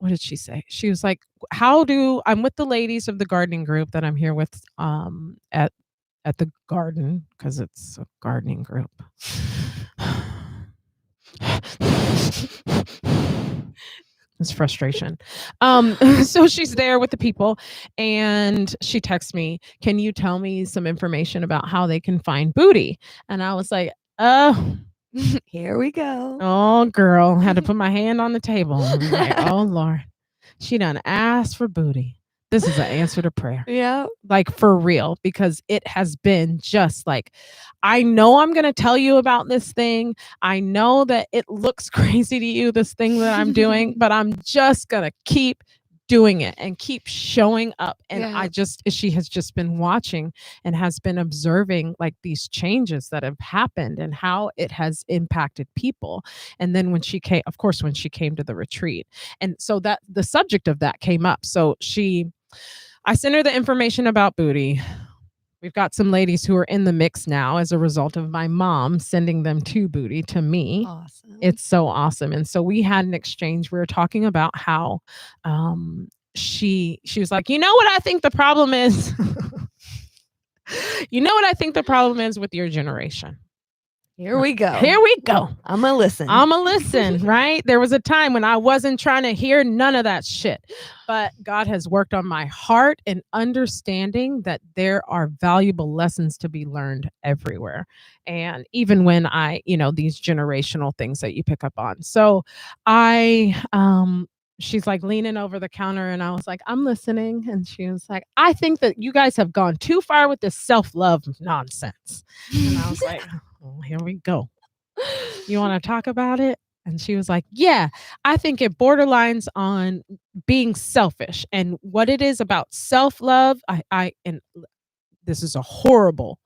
A: what did she say? She was like, I'm with the ladies of the gardening group that I'm here with at the garden, because it's a gardening group. It's frustration. So she's there with the people and she texts me, "Can you tell me some information about how they can find booty?" And I was like, "Oh,
B: here we go."
A: Oh, girl, had to put my hand on the table. I'm like, "Oh, Lord, she done asked for booty." This is an answer to prayer.
B: Yeah.
A: Like for real, because it has been just like, I know I'm going to tell you about this thing. I know that it looks crazy to you, this thing that I'm doing, but I'm just going to keep doing it and keep showing up. And she has just been watching and has been observing like these changes that have happened and how it has impacted people. And then when she came, of course, when she came to the retreat. And so that the subject of that came up. So I sent her the information about booty. We've got some ladies who are in the mix now as a result of my mom sending them to booty to me.
B: Awesome.
A: It's so awesome. And so we had an exchange. We were talking about how she was like, "You know what I think the problem is?" "You know what I think the problem is with your generation?"
B: Here we go.
A: Here we go.
B: I'm going to listen.
A: I'm going to listen, right? There was a time when I wasn't trying to hear none of that shit. But God has worked on my heart and understanding that there are valuable lessons to be learned everywhere. And even when these generational things that you pick up on. So she's like leaning over the counter and I was like, "I'm listening." And she was like, "I think that you guys have gone too far with this self-love nonsense." And I was like, "Oh, here we go. You want to talk about it?" And she was like, "Yeah, I think it borderlines on being selfish and what it is about self-love." And this is a horrible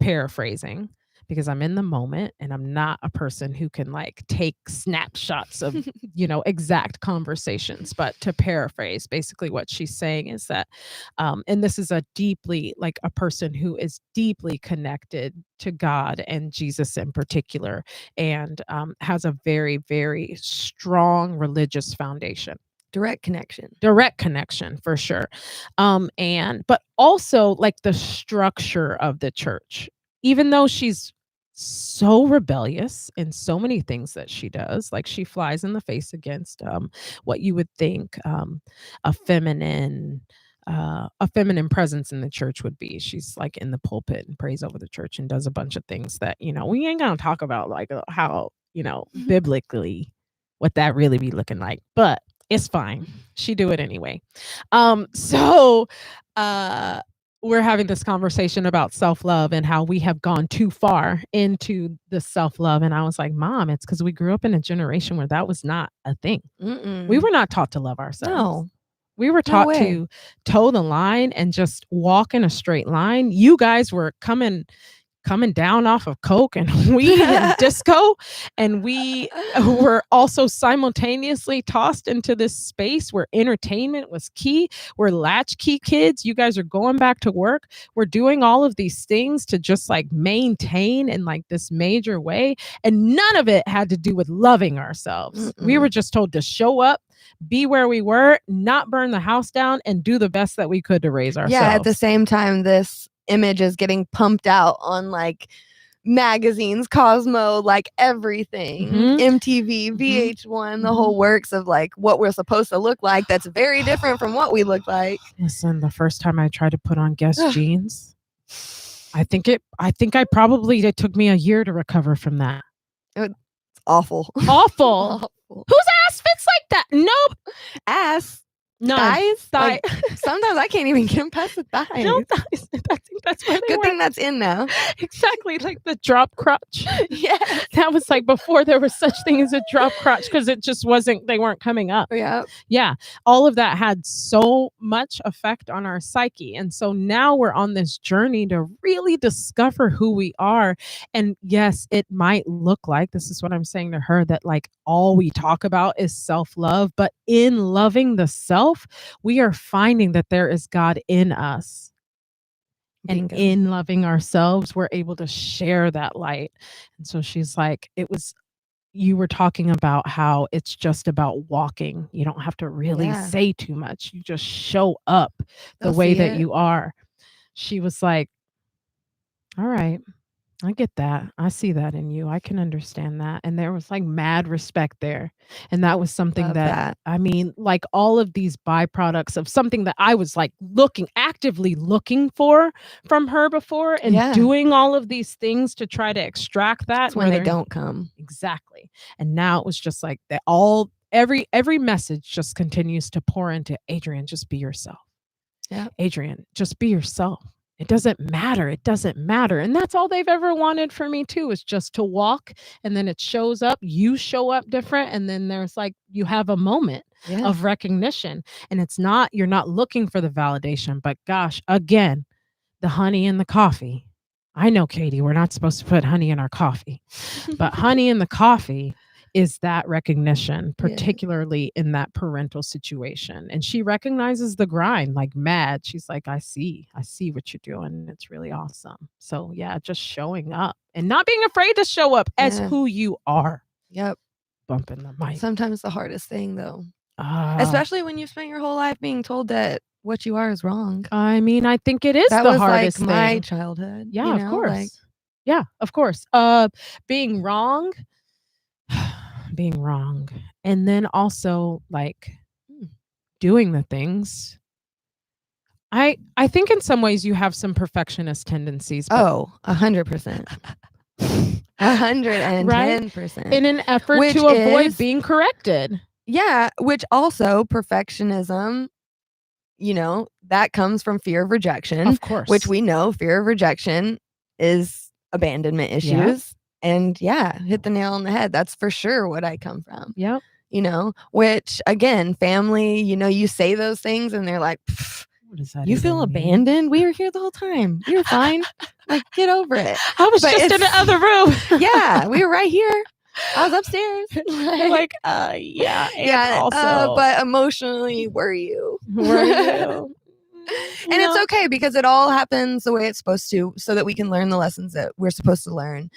A: paraphrasing because I'm in the moment and I'm not a person who can like take snapshots of, exact conversations. But to paraphrase, basically what she's saying is that, and this is a person who is deeply connected to God and Jesus in particular, and has a very, very strong religious foundation.
B: Direct
A: connection for sure. But also like the structure of the church, even though she's so rebellious in so many things that she does, like she flies in the face against what you would think a feminine presence in the church would be. She's like in the pulpit and prays over the church and does a bunch of things that we ain't gonna talk about, like how biblically what that really be looking like, but it's fine. She do it anyway. So we're having this conversation about self-love and how we have gone too far into the self-love. And I was like, "Mom, it's because we grew up in a generation where that was not a thing." We were not taught to love ourselves.
B: No.
A: We were taught to toe the line and just walk in a straight line. You guys were coming down off of coke and weed and disco, and we were also simultaneously tossed into this space where entertainment was key. We're latchkey kids. You guys are going back to work. We're doing all of these things to just like maintain in like this major way, and none of it had to do with loving ourselves. We were just told to show up, be where we were, not burn the house down, and do the best that we could to raise ourselves.
B: Yeah, at the same time, this image is getting pumped out on like magazines, Cosmo, like everything, MTV, VH1, the whole works of like what we're supposed to look like. That's very different from what we look like.
A: Listen, the first time I tried to put on Guess jeans, it took me a year to recover from that.
B: It's awful.
A: Awful. Whose ass fits like that? Nope.
B: Ass.
A: No.
B: Thighs? Like, sometimes I can't even get them past the thighs.
A: No thighs. I think that's where
B: Good thing that's in now.
A: Exactly, like the drop crotch.
B: Yeah.
A: That was like before there was such thing as a drop crotch, because it just wasn't, they weren't coming up.
B: Yeah.
A: Yeah. All of that had so much effect on our psyche. And so now we're on this journey to really discover who we are. And yes, it might look like, this is what I'm saying to her, that like all we talk about is self-love, but in loving the self, we are finding that there is God in us. And in loving ourselves, we're able to share that light. And so she's like, you were talking about how it's just about walking. You don't have to really say too much. You just show up the way that you are. She was like, "All right." I get that. I see that in you. I can understand that. And there was like mad respect there. And that was something
B: Love
A: that,
B: that.
A: I mean, like all of these byproducts of something that I was like actively looking for from her before and doing all of these things to try to extract that.
B: It's when they don't come.
A: Exactly. And now it was just like that every message just continues to pour into Adrienne, just be yourself.
B: Yeah.
A: Adrienne, just be yourself. It doesn't matter. It doesn't matter. And that's all they've ever wanted for me too, is just to walk, and then it shows up, you show up different. And then there's like, you have a moment of recognition, and you're not looking for the validation, but gosh, again, the honey in the coffee. I know, Katie, we're not supposed to put honey in our coffee, but honey in the coffee is that recognition, particularly in that parental situation. And she recognizes the grind like mad. She's like, I see what you're doing. It's really awesome. So yeah, just showing up and not being afraid to show up as who you are.
B: Yep.
A: Bumping the mic.
B: Sometimes the hardest thing though, especially when you spent your whole life being told that what you are is wrong.
A: I mean, I think it is
B: that
A: the
B: was
A: hardest
B: like
A: thing.
B: My childhood.
A: Yeah, of course. Yeah, of course. Being wrong. Being wrong, and then also like doing the things. I think in some ways you have some perfectionist tendencies.
B: 100%. 110%.
A: In an effort to avoid being corrected.
B: Yeah, which also perfectionism, that comes from fear of rejection.
A: Of course.
B: Which we know fear of rejection is abandonment issues. Yeah. And hit the nail on the head. That's for sure what I come from.
A: Yep.
B: Which again, family, you say those things and they're like, what does that you feel mean? Abandoned? We were here the whole time. You're fine. Like, get over it.
A: I was just in the other room.
B: Yeah, we were right here. I was upstairs. But emotionally, were you? And it's okay because it all happens the way it's supposed to, so that we can learn the lessons that we're supposed to learn.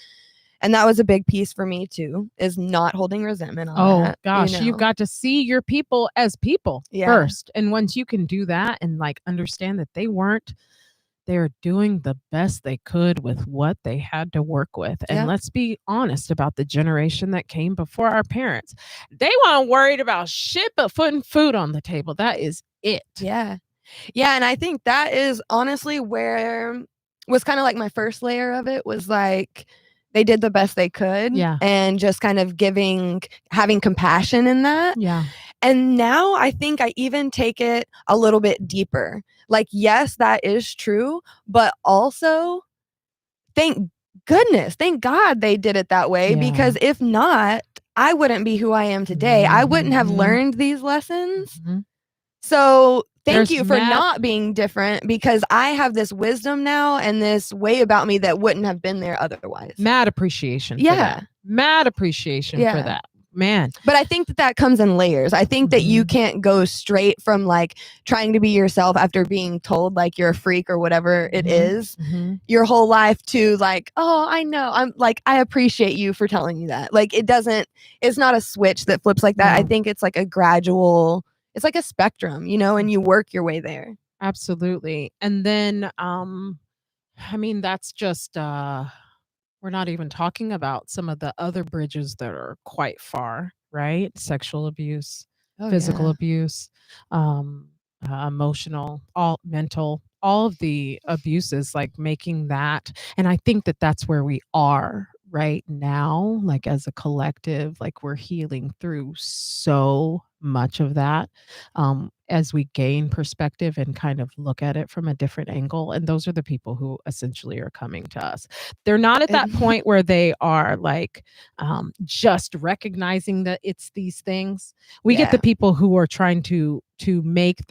B: And that was a big piece for me too, is not holding resentment on that.
A: Gosh, you've got to see your people as people first. And once you can do that and like understand that they're doing the best they could with what they had to work with. And let's be honest about the generation that came before our parents. They weren't worried about shit but putting food on the table. That is it.
B: Yeah. Yeah. And I think that is honestly where was kind of like my first layer of it, was like, they did the best they could.
A: Yeah.
B: And just kind of having compassion in that.
A: Yeah.
B: And now I think I even take it a little bit deeper. Like, yes, that is true. But also, thank God they did it that way. Because if not, I wouldn't be who I am today. Mm-hmm. I wouldn't have learned these lessons. Mm-hmm. So thank you for not being different, because I have this wisdom now and this way about me that wouldn't have been there otherwise.
A: Mad appreciation. For that. Mad appreciation for that. Man.
B: But I think that comes in layers. I think that you can't go straight from like trying to be yourself after being told like you're a freak or whatever it is your whole life to like, oh, I know. I'm like, I appreciate you for telling me that. Like it's not a switch that flips like that. No. I think it's like a gradual, it's like a spectrum, and you work your way there.
A: Absolutely. And then, I mean, that's just, we're not even talking about some of the other bridges that are quite far, right? Sexual abuse, physical abuse, emotional, mental, all of the abuses, like making that. And I think that that's where we are right now, like as a collective, like we're healing through so much of that as we gain perspective and kind of look at it from a different angle. And those are the people who essentially are coming to us. They're not at that point where they are like just recognizing that it's these things. We get the people who are trying to make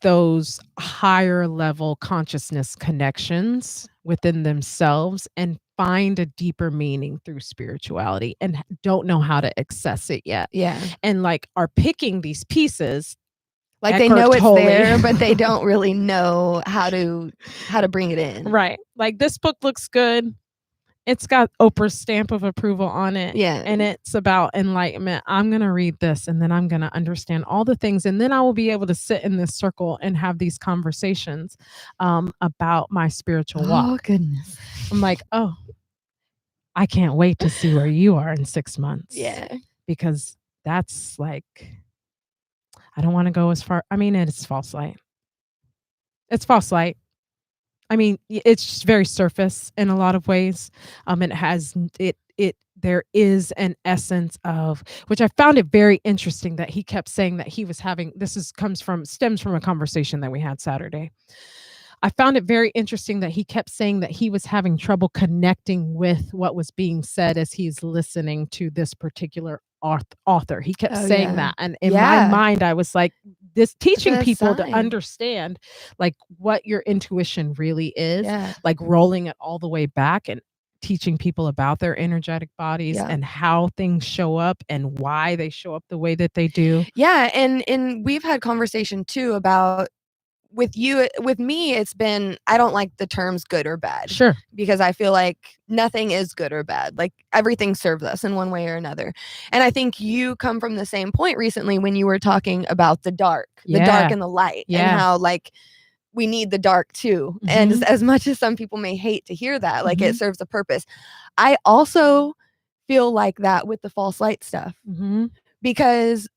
A: those higher level consciousness connections within themselves and find a deeper meaning through spirituality and don't know how to access it yet.
B: Yeah.
A: And like are picking these pieces.
B: Like they know it's there, but they don't really know how to bring it in.
A: Right. Like this book looks good It's got Oprah's stamp of approval on it.
B: Yeah.
A: And it's about enlightenment. I'm going to read this and then I'm going to understand all the things. And then I will be able to sit in this circle and have these conversations about my spiritual walk.
B: Oh, goodness.
A: I'm like, oh, I can't wait to see where you are in 6 months.
B: Yeah.
A: Because that's like, I don't want to go as far. I mean, it's false light. It's false light. I mean, it's just very surface in a lot of ways. It has there is an essence of, which I found it very interesting that he kept saying that he was having. Stems from a conversation that we had Saturday. I found it very interesting that he kept saying that he was having trouble connecting with what was being said as he's listening to this particular author. He kept saying that. And in my mind, I was like, this teaching people to understand like what your intuition really is, like rolling it all the way back and teaching people about their energetic bodies and how things show up and why they show up the way that they do.
B: Yeah. And we've had conversation too about, with me, it's been, I don't like the terms good or bad.
A: Sure.
B: Because I feel like nothing is good or bad. Like everything serves us in one way or another. And I think you come from the same point recently when you were talking about the dark and the light, and how like we need the dark too. Mm-hmm. And as much as some people may hate to hear that, like it serves a purpose. I also feel like that with the false light stuff, because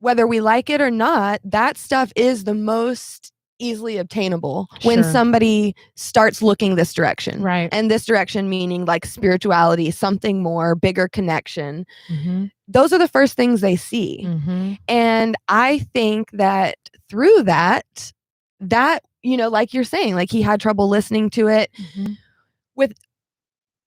B: whether we like it or not, that stuff is the most easily obtainable when somebody starts looking this direction.
A: Right.
B: And this direction meaning like spirituality, something more, bigger connection. Those are the first things they see. And I think that through that, you know, like you're saying, like he had trouble listening to it. With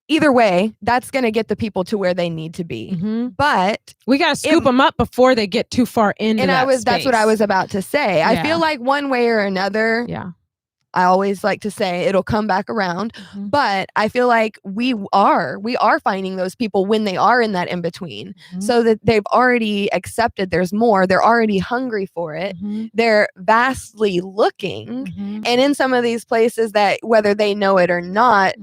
B: either way, that's going to get the people to where they need to be. But
A: we got to scoop them up before they get too far into
B: that's what I was about to say. I feel like one way or another, I always like to say it'll come back around, but I feel like we are finding those people when they are in that in between, so that they've already accepted there's more. They're already hungry for it. They're vastly looking, and in some of these places that whether they know it or not,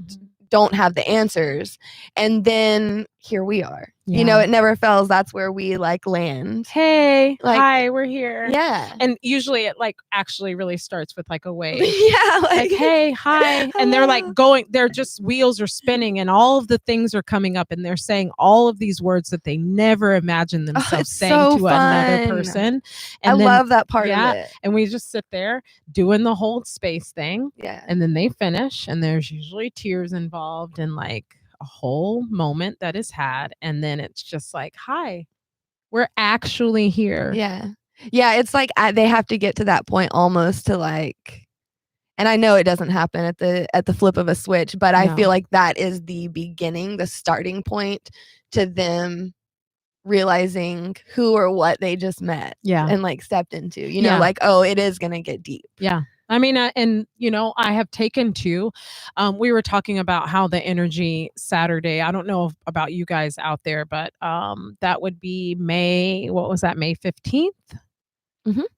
B: don't have the answers. And then here we are. You know, it never fails. That's where we like land.
A: Hey, like, hi, we're here.
B: Yeah.
A: And usually it like actually really starts with like a wave.
B: Like
A: hey, hi. And they're like they're just wheels are spinning and all of the things are coming up and they're saying all of these words that they never imagined themselves saying to another person. And
B: I love that part of it.
A: And we just sit there doing the hold space thing.
B: Yeah.
A: And then they finish and there's usually tears involved and like a whole moment that is had, and then it's just like, hi, we're actually here.
B: Yeah, it's like they have to get to that point almost to like, and I know it doesn't happen at the flip of a switch, but I feel like that is the beginning, the starting point to them realizing who or what they just met and like stepped into, you know, like, oh, it is gonna get deep.
A: I mean, and you know, I have taken to, we were talking about how the energy Saturday, I don't know about you guys out there, but that would be May 15th?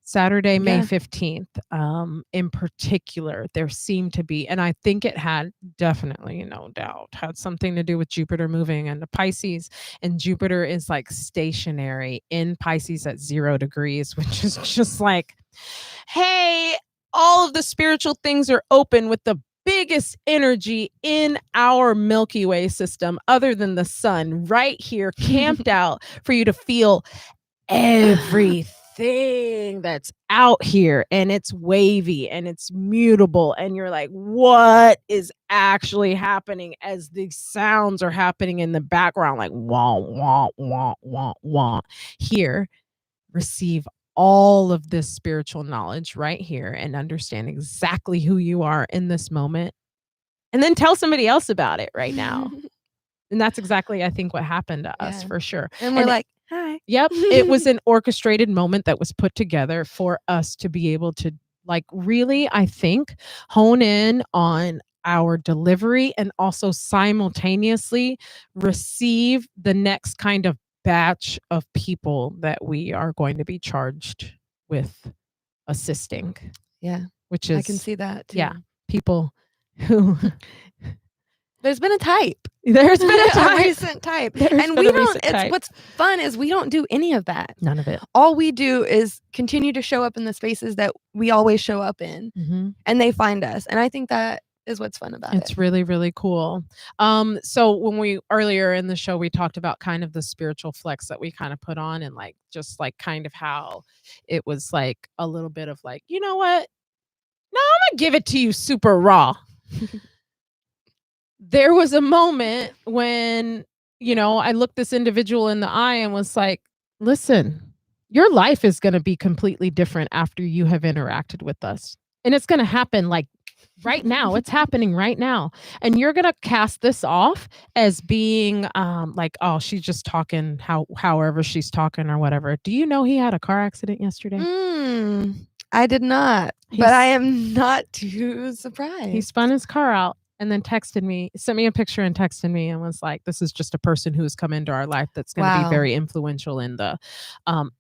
A: Saturday, May 15th. In particular, there seemed to be, and I think it had definitely, no doubt, had something to do with Jupiter moving into Pisces, and Jupiter is like stationary in Pisces at 0 degrees, which is just like, hey, all of the spiritual things are open with the biggest energy in our Milky Way system, other than the sun, right here, camped out for you to feel everything that's out here. And it's wavy and it's mutable. And you're like, what is actually happening as these sounds are happening in the background? Like, wah, wah, wah, wah, wah. Here, receive all of this spiritual knowledge right here and understand exactly who you are in this moment. And then tell somebody else about it right now. And that's exactly, I think, what happened to us for sure.
B: And we're like, hi.
A: Yep. It was an orchestrated moment that was put together for us to be able to like really, I think, hone in on our delivery and also simultaneously receive the next kind of batch of people that we are going to be charged with assisting.
B: Yeah.
A: Which is,
B: I can see that too.
A: Yeah. People who
B: there's been a type.
A: There's been a type.
B: recent type. And we don't, what's fun is we don't do any of that.
A: None of it.
B: All we do is continue to show up in the spaces that we always show up in, and they find us. And I think that is what's fun about it.
A: It's really, really cool. So when we earlier in the show, we talked about kind of the spiritual flex that we kind of put on, and like just like kind of how it was like a little bit of like, you know what? No, I'm gonna give it to you super raw. There was a moment when, you know, I looked this individual in the eye and was like, listen, your life is going to be completely different after you have interacted with us. And it's going to happen like right now. It's happening right now. And you're going to cast this off as being like, oh, she's just talking however she's talking or whatever. Do you know he had a car accident yesterday?
B: I did not, but I am not too surprised.
A: He spun his car out and then texted me, sent me a picture and texted me and was like, this is just a person who's come into our life that's going to be very influential in the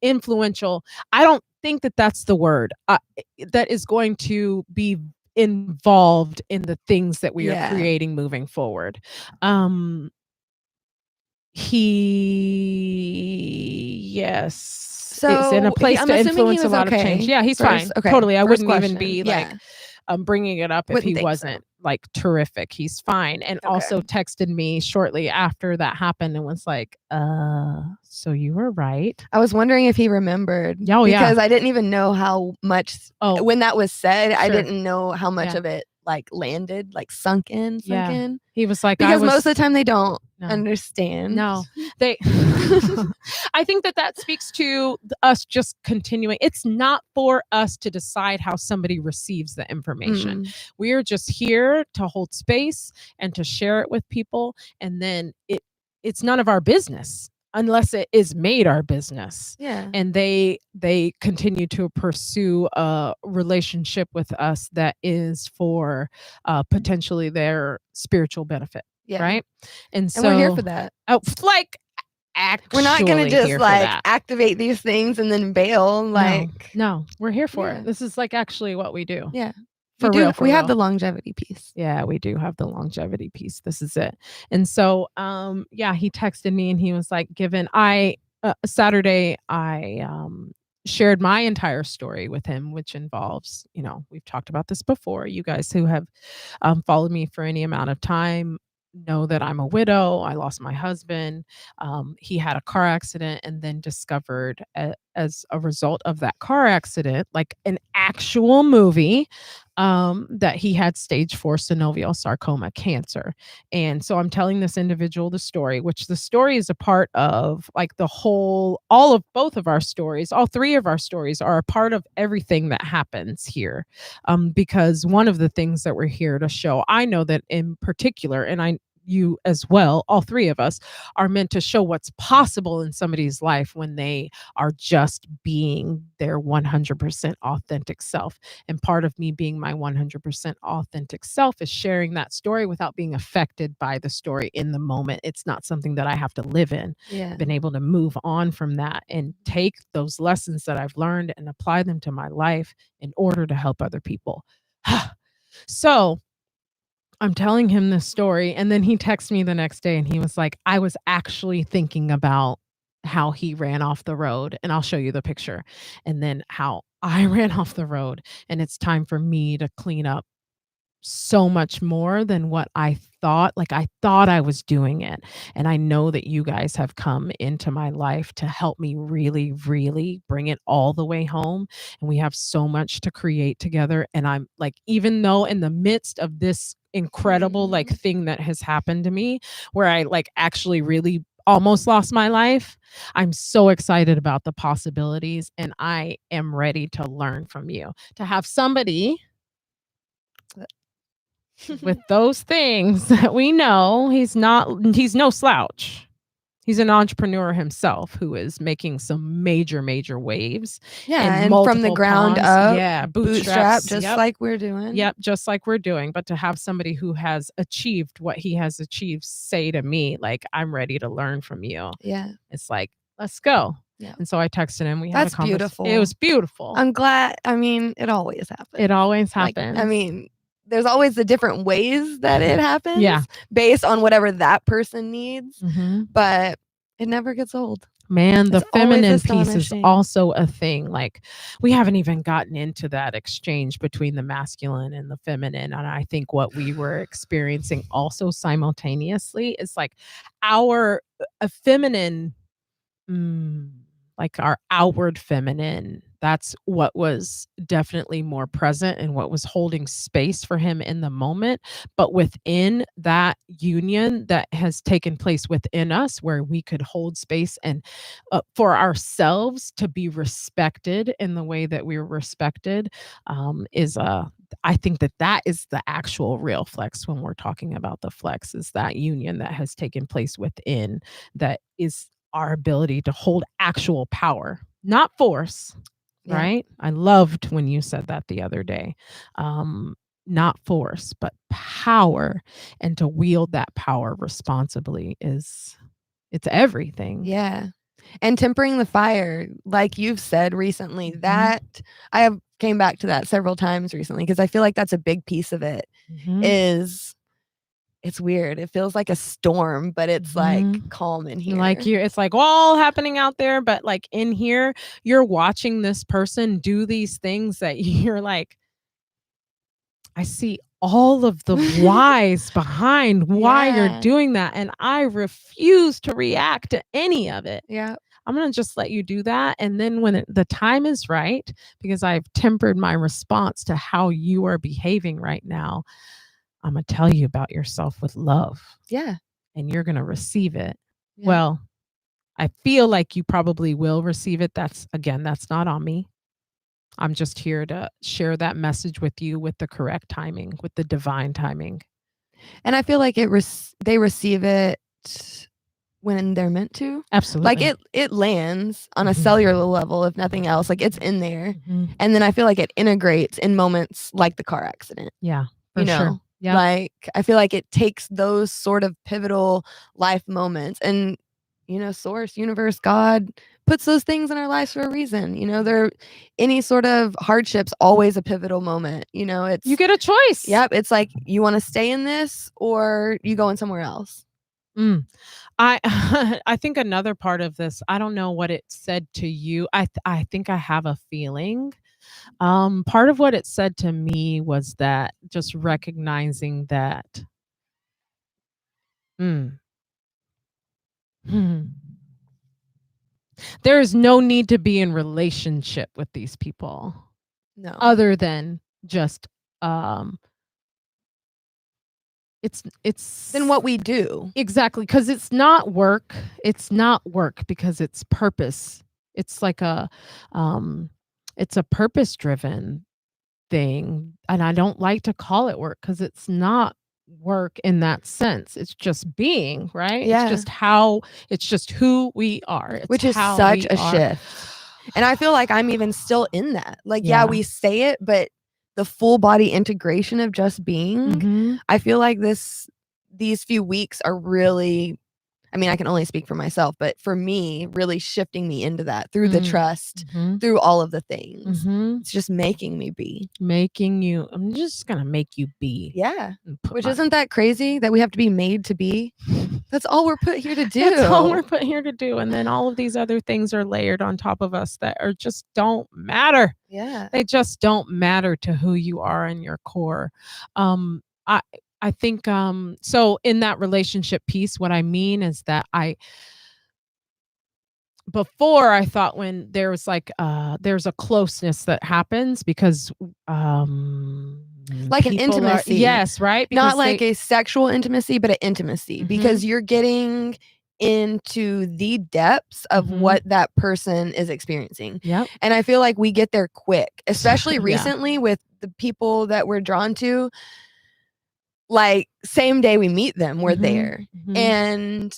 A: influential. I don't think that that's the word that is going to be involved in the things that we are creating moving forward.
B: So
A: is in a place to influence a lot of change. Yeah, he's fine. Totally. I wouldn't even be like bringing it up if he wasn't like terrific. He's fine. And also texted me shortly after that happened and was like, so you were right.
B: I was wondering if he remembered. Because I didn't even know how much when that was said, I didn't know how much of it like landed, like sunk in.
A: He was like,
B: because most of the time they don't understand.
A: No, they, I think that speaks to us just continuing. It's not for us to decide how somebody receives the information. We are just here to hold space and to share it with people. And then it's none of our business unless it is made our business. And they continue to pursue a relationship with us that is for potentially their spiritual benefit. Right. And so
B: we're here for that.
A: Oh, like actually,
B: we're not going to just like activate these things and then bail. Like,
A: no, we're here for it. This is like actually what we do.
B: We have the longevity piece.
A: Yeah, we do have the longevity piece. This is it. And so, he texted me and he was like, Saturday, I shared my entire story with him, which involves, you know, we've talked about this before. You guys who have followed me for any amount of time know that I'm a widow. I lost my husband. He had a car accident and then discovered as a result of that car accident, like an actual movie, that he had stage 4 synovial sarcoma cancer. And so I'm telling this individual the story, which the story is a part of like both of our stories. All 3 of our stories are a part of everything that happens here. Because one of the things that we're here to show, I know that in particular, and you as well, all 3 of us are meant to show what's possible in somebody's life when they are just being their 100% authentic self. And part of me being my 100% authentic self is sharing that story without being affected by the story in the moment. It's not something that I have to live in. I've been able to move on from that and take those lessons that I've learned and apply them to my life in order to help other people. So I'm telling him this story, and then he texted me the next day and he was like, I was actually thinking about how he ran off the road, and I'll show you the picture, and then how I ran off the road, and it's time for me to clean up so much more than what I thought. Like I thought I was doing it. And I know that you guys have come into my life to help me really, really bring it all the way home. And we have so much to create together. And I'm like, even though in the midst of this incredible like thing that has happened to me, where I like actually really almost lost my life, I'm so excited about the possibilities. And I am ready to learn from you, to have somebody with those things that we know. He's no slouch. He's an entrepreneur himself who is making some major waves.
B: And from the ground up. Bootstrap, just like we're doing.
A: Just like we're doing. But to have somebody who has achieved what he has achieved say to me, like, I'm ready to learn from you. It's like, let's go. And so I texted him. We had a conversation.
B: Beautiful.
A: It was beautiful.
B: I'm glad. I mean, it always happens.
A: It always happens.
B: Like, I mean, there's always the different ways that it happens based on whatever that person needs. But it never gets old.
A: Man, the feminine piece is also a thing. Like, we haven't even gotten into that exchange between the masculine and the feminine. And I think what we were experiencing also simultaneously is like our feminine, like our outward feminine. That's what was definitely more present and what was holding space for him in the moment. But within that union that has taken place within us, where we could hold space and for ourselves to be respected in the way that we were respected, I think that is the actual real flex when we're talking about the flex, is that union that has taken place within, that is our ability to hold actual power, not force. Right? I loved when you said that the other day. Not force, but power, and to wield that power responsibly it's everything.
B: Yeah. And tempering the fire, like you've said recently, that I have came back to that several times recently, because I feel like that's a big piece of it. Is it's weird. It feels like a storm, but it's like calm in here.
A: Like it's like all happening out there, but like in here, you're watching this person do these things that you're like, I see all of the whys behind why you're doing that. And I refuse to react to any of it.
B: Yeah.
A: I'm going to just let you do that. And then when the time is right, because I've tempered my response to how you are behaving right now, I'm going to tell you about yourself with love.
B: Yeah.
A: And you're going to receive it. Yeah. Well, I feel like you probably will receive it. That's not on me. I'm just here to share that message with you with the correct timing, with the divine timing.
B: And I feel like they receive it when they're meant to.
A: Absolutely.
B: Like it lands on a cellular level, if nothing else. Like it's in there. And then I feel like it integrates in moments like the car accident.
A: Yeah. For sure.
B: Yep. Like I feel like it takes those sort of pivotal life moments, and source, universe, God puts those things in our lives for a reason. There any sort of hardship's always a pivotal moment. It's
A: you get a choice.
B: Yep. It's like, you want to stay in this or you going somewhere else.
A: I think another part of this, I don't know what it said to you. I think I have a feeling. Part of what it said to me was that just recognizing that there is no need to be in relationship with these people.
B: No.
A: Other than just it's
B: than what we do.
A: Exactly, because it's not work. It's not work because it's purpose. It's like it's a purpose driven thing, and I don't like to call it work because it's not work in that sense. It's just being, right?
B: Yeah.
A: It's just who we are.
B: Which is such a shift. And I feel like I'm even still in that. Like, yeah, we say it, but the full body integration of just being, I feel like these few weeks are really, I mean, I can only speak for myself, but for me, really shifting me into that through the trust, through all of the things. It's just making me be.
A: I'm just going to make you be.
B: Yeah. Which isn't that crazy that we have to be made to be? That's all we're put here to do.
A: That's all we're put here to do. And then all of these other things are layered on top of us that are just don't matter.
B: Yeah.
A: They just don't matter to who you are in your core. I think so in that relationship piece, what I mean is that before I thought when there was like there's a closeness that happens because
B: like an intimacy.
A: Yes, right?
B: Because not like a sexual intimacy, but an intimacy, because you're getting into the depths of what that person is experiencing.
A: Yep.
B: And I feel like we get there quick, especially recently with the people that we're drawn to. Like same day we meet them, we're there. And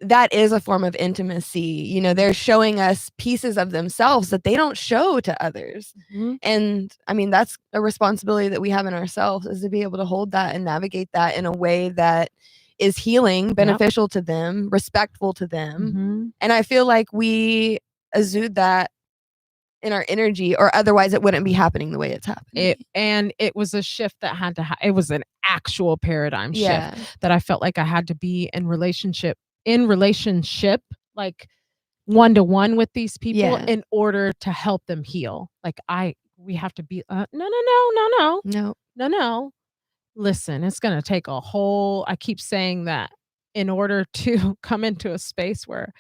B: that is a form of intimacy. They're showing us pieces of themselves that they don't show to others. And I mean, that's a responsibility that we have in ourselves, is to be able to hold that and navigate that in a way that is healing, beneficial to them, respectful to them. And I feel like we exude that in our energy, or otherwise it wouldn't be happening the way it's happening.
A: It was a shift that had to it was an actual paradigm shift that I felt like I had to be in relationship like one-to-one with these people in order to help them heal. Like we have to be no. Listen, it's going to take a whole, I keep saying that in order to come into a space where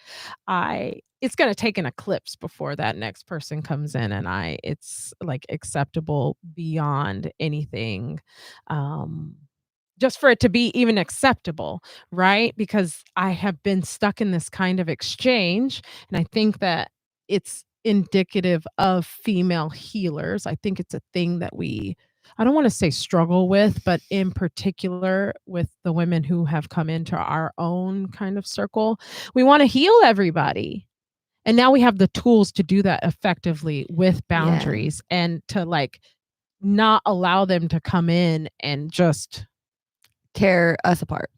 A: it's going to take an eclipse before that next person comes in and it's like acceptable beyond anything. Just for it to be even acceptable, right? Because I have been stuck in this kind of exchange. And I think that it's indicative of female healers. I think it's a thing that I don't want to say struggle with, but in particular with the women who have come into our own kind of circle, we want to heal everybody. And now we have the tools to do that effectively with boundaries and to like not allow them to come in and just
B: tear us apart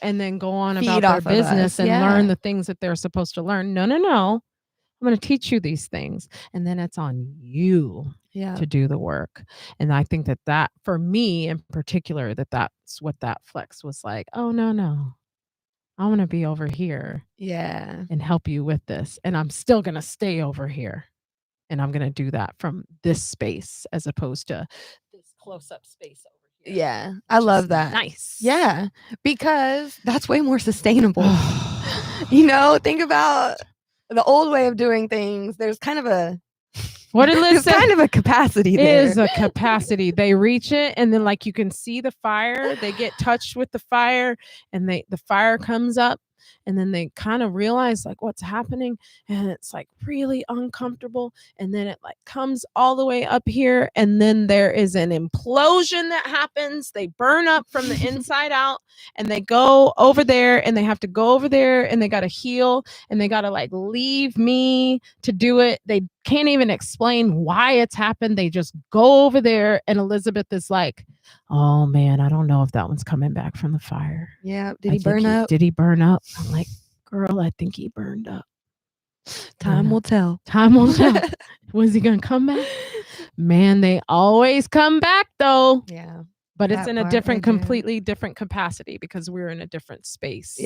A: and then go on about their business and learn the things that they're supposed to learn. No. I'm going to teach you these things. And then it's on you to do the work. And I think that for me in particular, that's what that flex was like. Oh, no. I want to be over here.
B: Yeah.
A: And help you with this. And I'm still going to stay over here. And I'm going to do that from this space as opposed to this close-up space over here.
B: Yeah. I love that.
A: Nice.
B: Yeah. Because that's way more sustainable. Think about the old way of doing things. There's kind of a kind of a capacity there.
A: It is a capacity. They reach it and then like you can see the fire. They get touched with the fire and the fire comes up and then they kind of realize like what's happening and it's like really uncomfortable and then it like comes all the way up here and then there is an implosion that happens. They burn up from the inside out and they go over there and they have to go over there and they got to heal and they got to like leave me to do it. They can't even explain why it's happened. They just go over there and Elizabeth is like, oh man, I don't know if that one's coming back from the fire.
B: Yeah. Did he burn up?
A: Did he burn up? I'm like, girl, I think he burned up.
B: Time will tell.
A: Time will tell. Was he going to come back? Man, they always come back though.
B: Yeah.
A: But it's in a completely different capacity because we're in a different space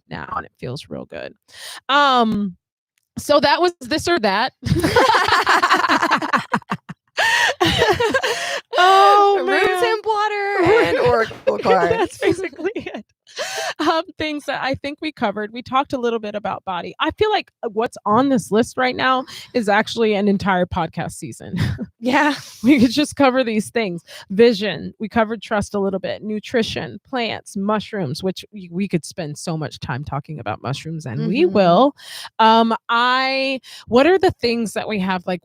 A: now and it feels real good. So that was this or that. Oh,
B: room temp water and oracle cards.
A: That's basically it. Things that I think we covered. We talked a little bit about body. I feel like what's on this list right now is actually an entire podcast season.
B: Yeah.
A: We could just cover these things. Vision. We covered trust a little bit. Nutrition, plants, mushrooms, which we could spend so much time talking about mushrooms and we will. What are the things that we have? Like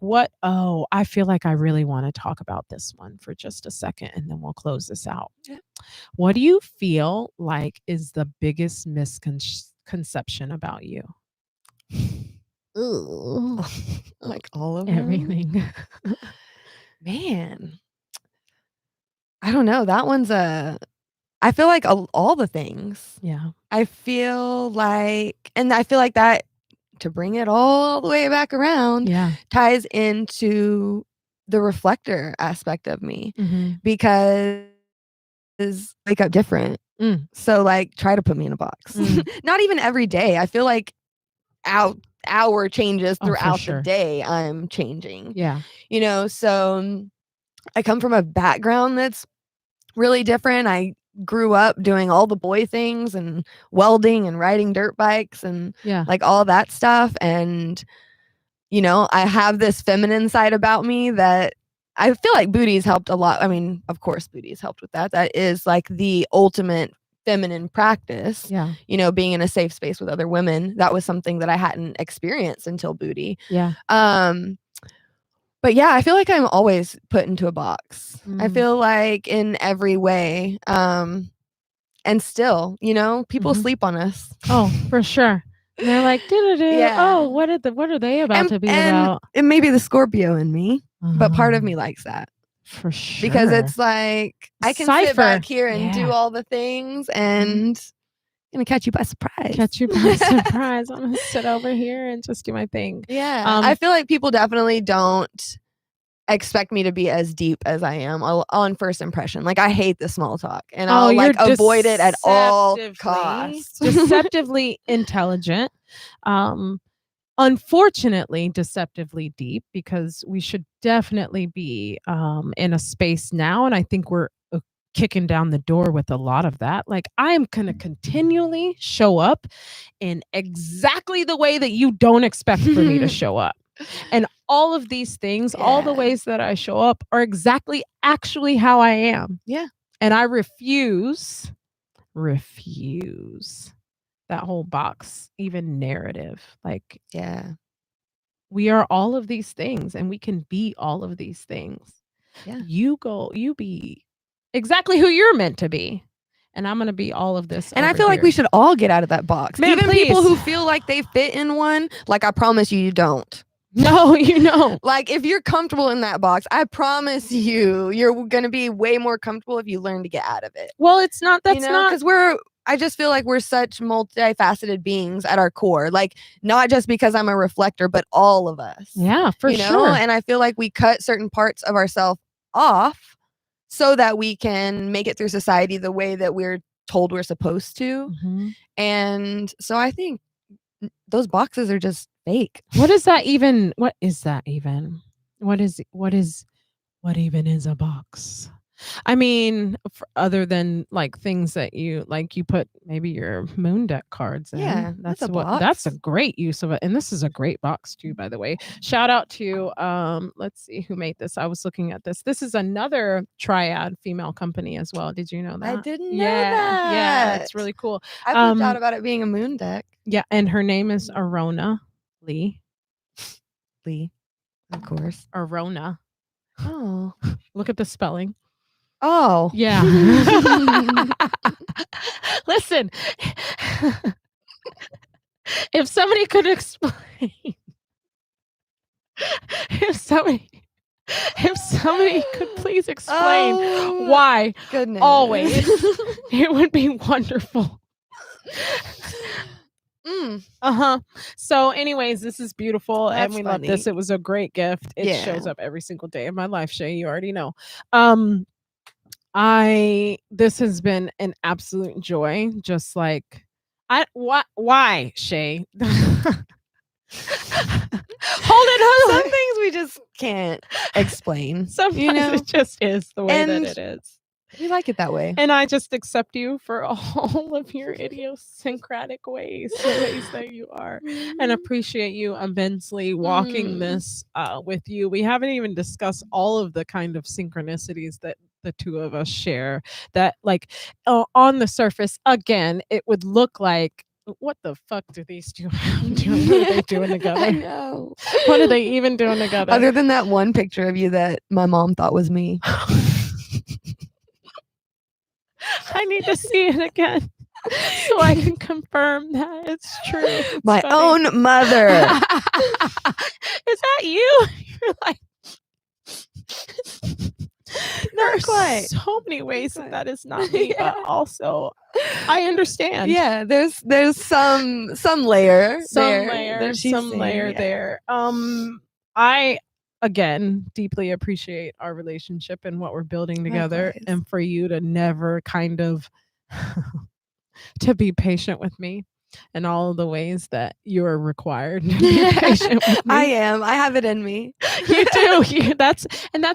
A: I feel like I really want to talk about this one for just a second and then we'll close this out. Yeah. What do you feel like is the biggest misconception about you?
B: Ooh. Like all of
A: everything.
B: Man. I don't know. That one's I feel like all the things.
A: Yeah.
B: I feel like that to bring it all the way back around ties into the reflector aspect of me because wake up different. So like try to put me in a box. Not even every day. I feel like hour changes throughout the day I'm changing.
A: Yeah.
B: So I come from a background that's really different. I grew up doing all the boy things and welding and riding dirt bikes and like all that stuff. And, I have this feminine side about me that I feel like booties helped a lot. I mean, of course, booties helped with that. That is like the ultimate feminine practice.
A: Yeah.
B: Being in a safe space with other women. That was something that I hadn't experienced until booty.
A: Yeah.
B: But yeah, I feel like I'm always put into a box. I feel like in every way. And still, people sleep on us.
A: Oh, for sure. And they're like, oh, what are they about to be about?
B: It may be the Scorpio in me, but part of me likes that.
A: For sure.
B: Because it's like I can sit back here and do all the things and gonna catch you by surprise.
A: I'm gonna sit over here and just do my thing.
B: Yeah. I feel like people definitely don't expect me to be as deep as I am on first impression. Like, I hate the small talk, and I'll like avoid it at all costs.
A: Deceptively intelligent. Unfortunately, deceptively deep, because we should definitely be in a space now, and I think we're kicking down the door with a lot of that. Like, I am going to continually show up in exactly the way that you don't expect for me to show up. And all of these things, all the ways that I show up are exactly actually how I am.
B: Yeah.
A: And I refuse that whole box, even narrative. Like, we are all of these things, and we can be all of these things.
B: Yeah.
A: You be exactly who you're meant to be. And I'm going to be all of this.
B: And I feel like we should all get out of that box.
A: Man,
B: even
A: please.
B: People who feel like they fit in one, like, I promise you don't.
A: No, you know.
B: Like, if you're comfortable in that box, I promise you're going to be way more comfortable if you learn to get out of it. Well, it's not, because I just feel like we're such multifaceted beings at our core. Like, not just because I'm a reflector, but all of us.
A: Yeah, for sure.
B: And I feel like we cut certain parts of ourselves off so that we can make it through society the way that we're told we're supposed to.
A: Mm-hmm.
B: And so I think those boxes are just fake.
A: What is that even? What is that even? What even is a box? I mean, other than like things that you put maybe your moon deck cards in.
B: Yeah,
A: that's a great use of it. And this is a great box too, by the way. Shout out to let's see who made this. I was looking at this. This is another triad female company as well. Did you know that?
B: I didn't know that.
A: Yeah, it's really cool.
B: I found out about it being a moon deck.
A: Yeah, and her name is Arona Lee.
B: Lee, of course.
A: Arona.
B: Oh,
A: look at the spelling.
B: Oh.
A: Yeah. Listen, if somebody could explain, if somebody could please explain why,
B: goodness.
A: Always, it would be wonderful. So anyways, this is beautiful.
B: That's
A: and we
B: funny.
A: love this. It was a great gift. It shows up every single day of my life, Shay. You already know. This has been an absolute joy. Just like why, Shay? Hold it.
B: Some things we just can't explain.
A: Sometimes it just is the way that it is.
B: We like it that way.
A: And I just accept you for all of your idiosyncratic ways, the ways that you are, and appreciate you immensely walking this with you. We haven't even discussed all of the kind of synchronicities that the two of us share, that like on the surface, again, it would look like, what the fuck do these two have doing? What are they doing together?
B: I know.
A: What are they even doing together?
B: Other than that one picture of you that my mom thought was me.
A: I need to see it again so I can confirm that it's true. It's
B: my
A: funny.
B: own mother.
A: Is that you? You're like, there are so many ways that is not me, but also I understand.
B: Yeah, there's some layer
A: there. I again deeply appreciate our relationship and what we're building together.
B: Likewise.
A: And for you to never kind of to be patient with me in all of the ways that you're required to be patient with me.
B: I am. I have it in me.
A: You do. That's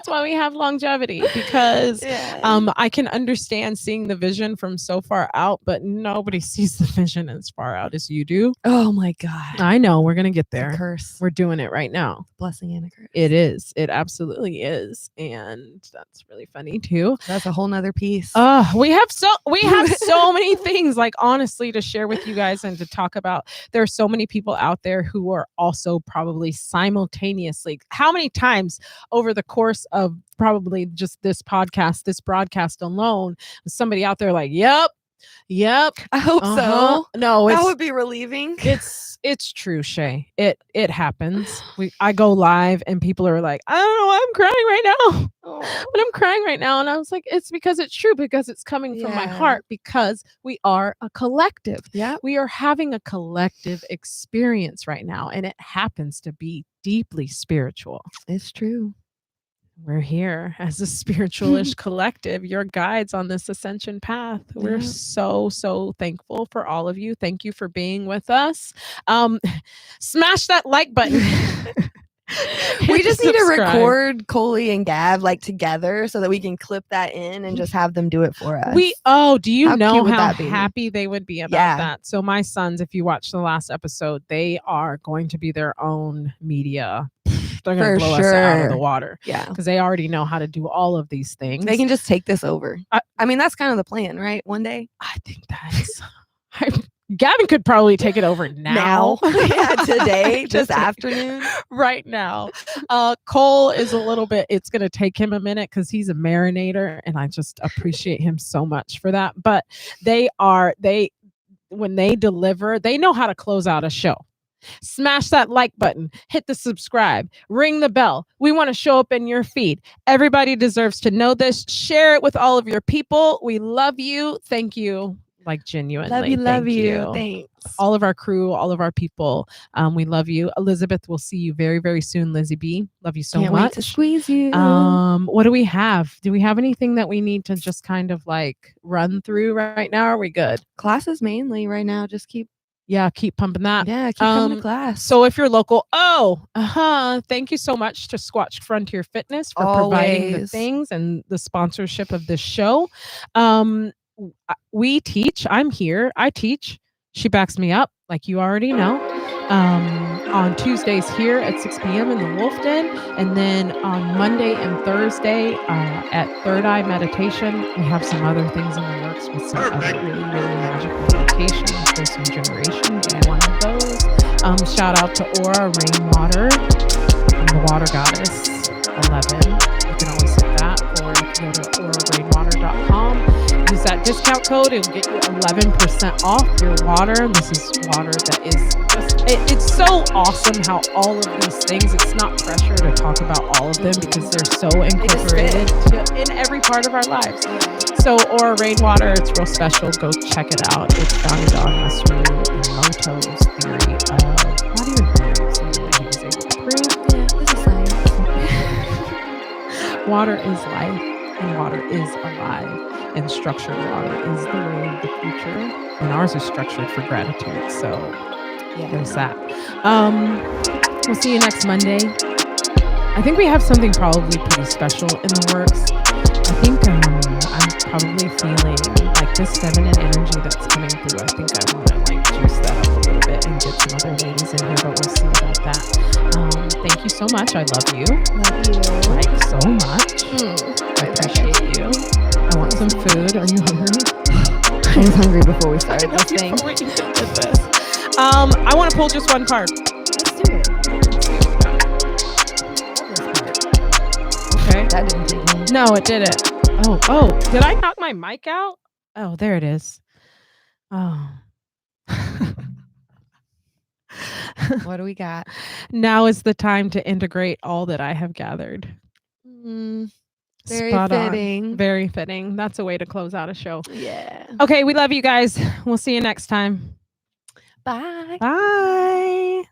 A: why we have longevity, because I can understand seeing the vision from so far out, but nobody sees the vision as far out as you do.
B: Oh my God.
A: I know. We're gonna get there.
B: It's a curse.
A: We're doing it right now.
B: Blessing and a curse.
A: It is. It absolutely is. And that's really funny too.
B: That's a whole nother piece.
A: We have so many things, like, honestly, to share with you guys and to talk about. There are so many people out there who are also probably simultaneously, how many times over the course of probably just this broadcast alone, somebody out there like, yep, Yep.
B: I hope so.
A: No,
B: that would be relieving.
A: It's true, Shay. It happens. I go live and people are like, I don't know why I'm crying right now. But I'm crying right now. And I was like, it's because it's true, because it's coming from my heart, because we are a collective.
B: Yeah.
A: We are having a collective experience right now. And it happens to be deeply spiritual.
B: It's true.
A: We're here as a Spiritualish Collective, your guides on this ascension path. We're so thankful for all of you. Thank you for being with us. Smash that like button.
B: We just need to record Coley and Gav like together so that we can clip that in and just have them do it for us.
A: Do you know how happy they would be about that? So my sons, if you watch the last episode, they are going to be their own media. They're going to blow us out of the water.
B: Yeah.
A: Because they already know how to do all of these things.
B: They can just take this over. I mean, that's kind of the plan, right? One day.
A: I think that is... Gavin could probably take it over now.
B: Yeah, today, this afternoon.
A: Right now. Cole is a little bit, it's going to take him a minute because he's a marinator, and I just appreciate him so much for that. But when they deliver, they know how to close out a show. Smash that like button, hit the subscribe, ring the bell. We want to show up in your feed. Everybody deserves to know this. Share it with all of your people. We love you. Thank you. Like, genuinely.
B: Love you. Thanks.
A: All of our crew, all of our people. We love you. Elizabeth, we'll see you very, very soon. Lizzie B, love you so much.
B: Can't wait to squeeze you.
A: What do we have? Do we have anything that we need to just kind of like run through right now? Are we good?
B: Classes mainly right now. Just keep
A: pumping that.
B: Yeah, keep coming to class.
A: So if you're local, thank you so much to Squatch Frontier Fitness for providing the things and the sponsorship of this show. We teach. I'm here. I teach. She backs me up, like you already know. On Tuesdays here at 6 p.m. in the Wolf Den. And then on Monday and Thursday at Third Eye Meditation. We have some other things in the works with some other really, really magical meditations. There's some generation in one of those. Shout out to Aura Rainwater. I'm the Water Goddess 11. You can always hit that, or you can go to aurarainwater.com. Use that discount code. It'll get you 11% off your water. This is water that is just, it's so awesome how all of these things, it's not pressure to talk about all of them because they're so incorporated in every part of our lives. So Aura Rainwater, it's real special. Go check it out. It's founded on Masaru Emoto's theory of, not even theory, something that he was able to prove.
B: Yeah, this is science.
A: Water is life, and water is alive. And structured water is the way of the future. And ours is structured for gratitude. So there's that. We'll see you next Monday. I think we have something probably pretty special in the works. I think I'm probably feeling like this feminine energy that's coming through. I think I want to like juice that up a little bit and get some other ladies in here, but we'll see about that. Thank you so much. I love you.
B: Love you.
A: Like so much. I appreciate you. I want some food. Are you hungry?
B: I was hungry before we started this thing.
A: I want to pull just one card.
B: Let's do it.
A: Okay.
B: That didn't take long.
A: No, it didn't. Oh, did I knock my mic out? Oh, there it is. Oh.
B: What do we got?
A: Now is the time to integrate all that I have gathered.
B: Very
A: Spot
B: fitting.
A: On. Very fitting. That's a way to close out a show.
B: Yeah.
A: Okay, we love you guys. We'll see you next time.
B: Bye.
A: Bye.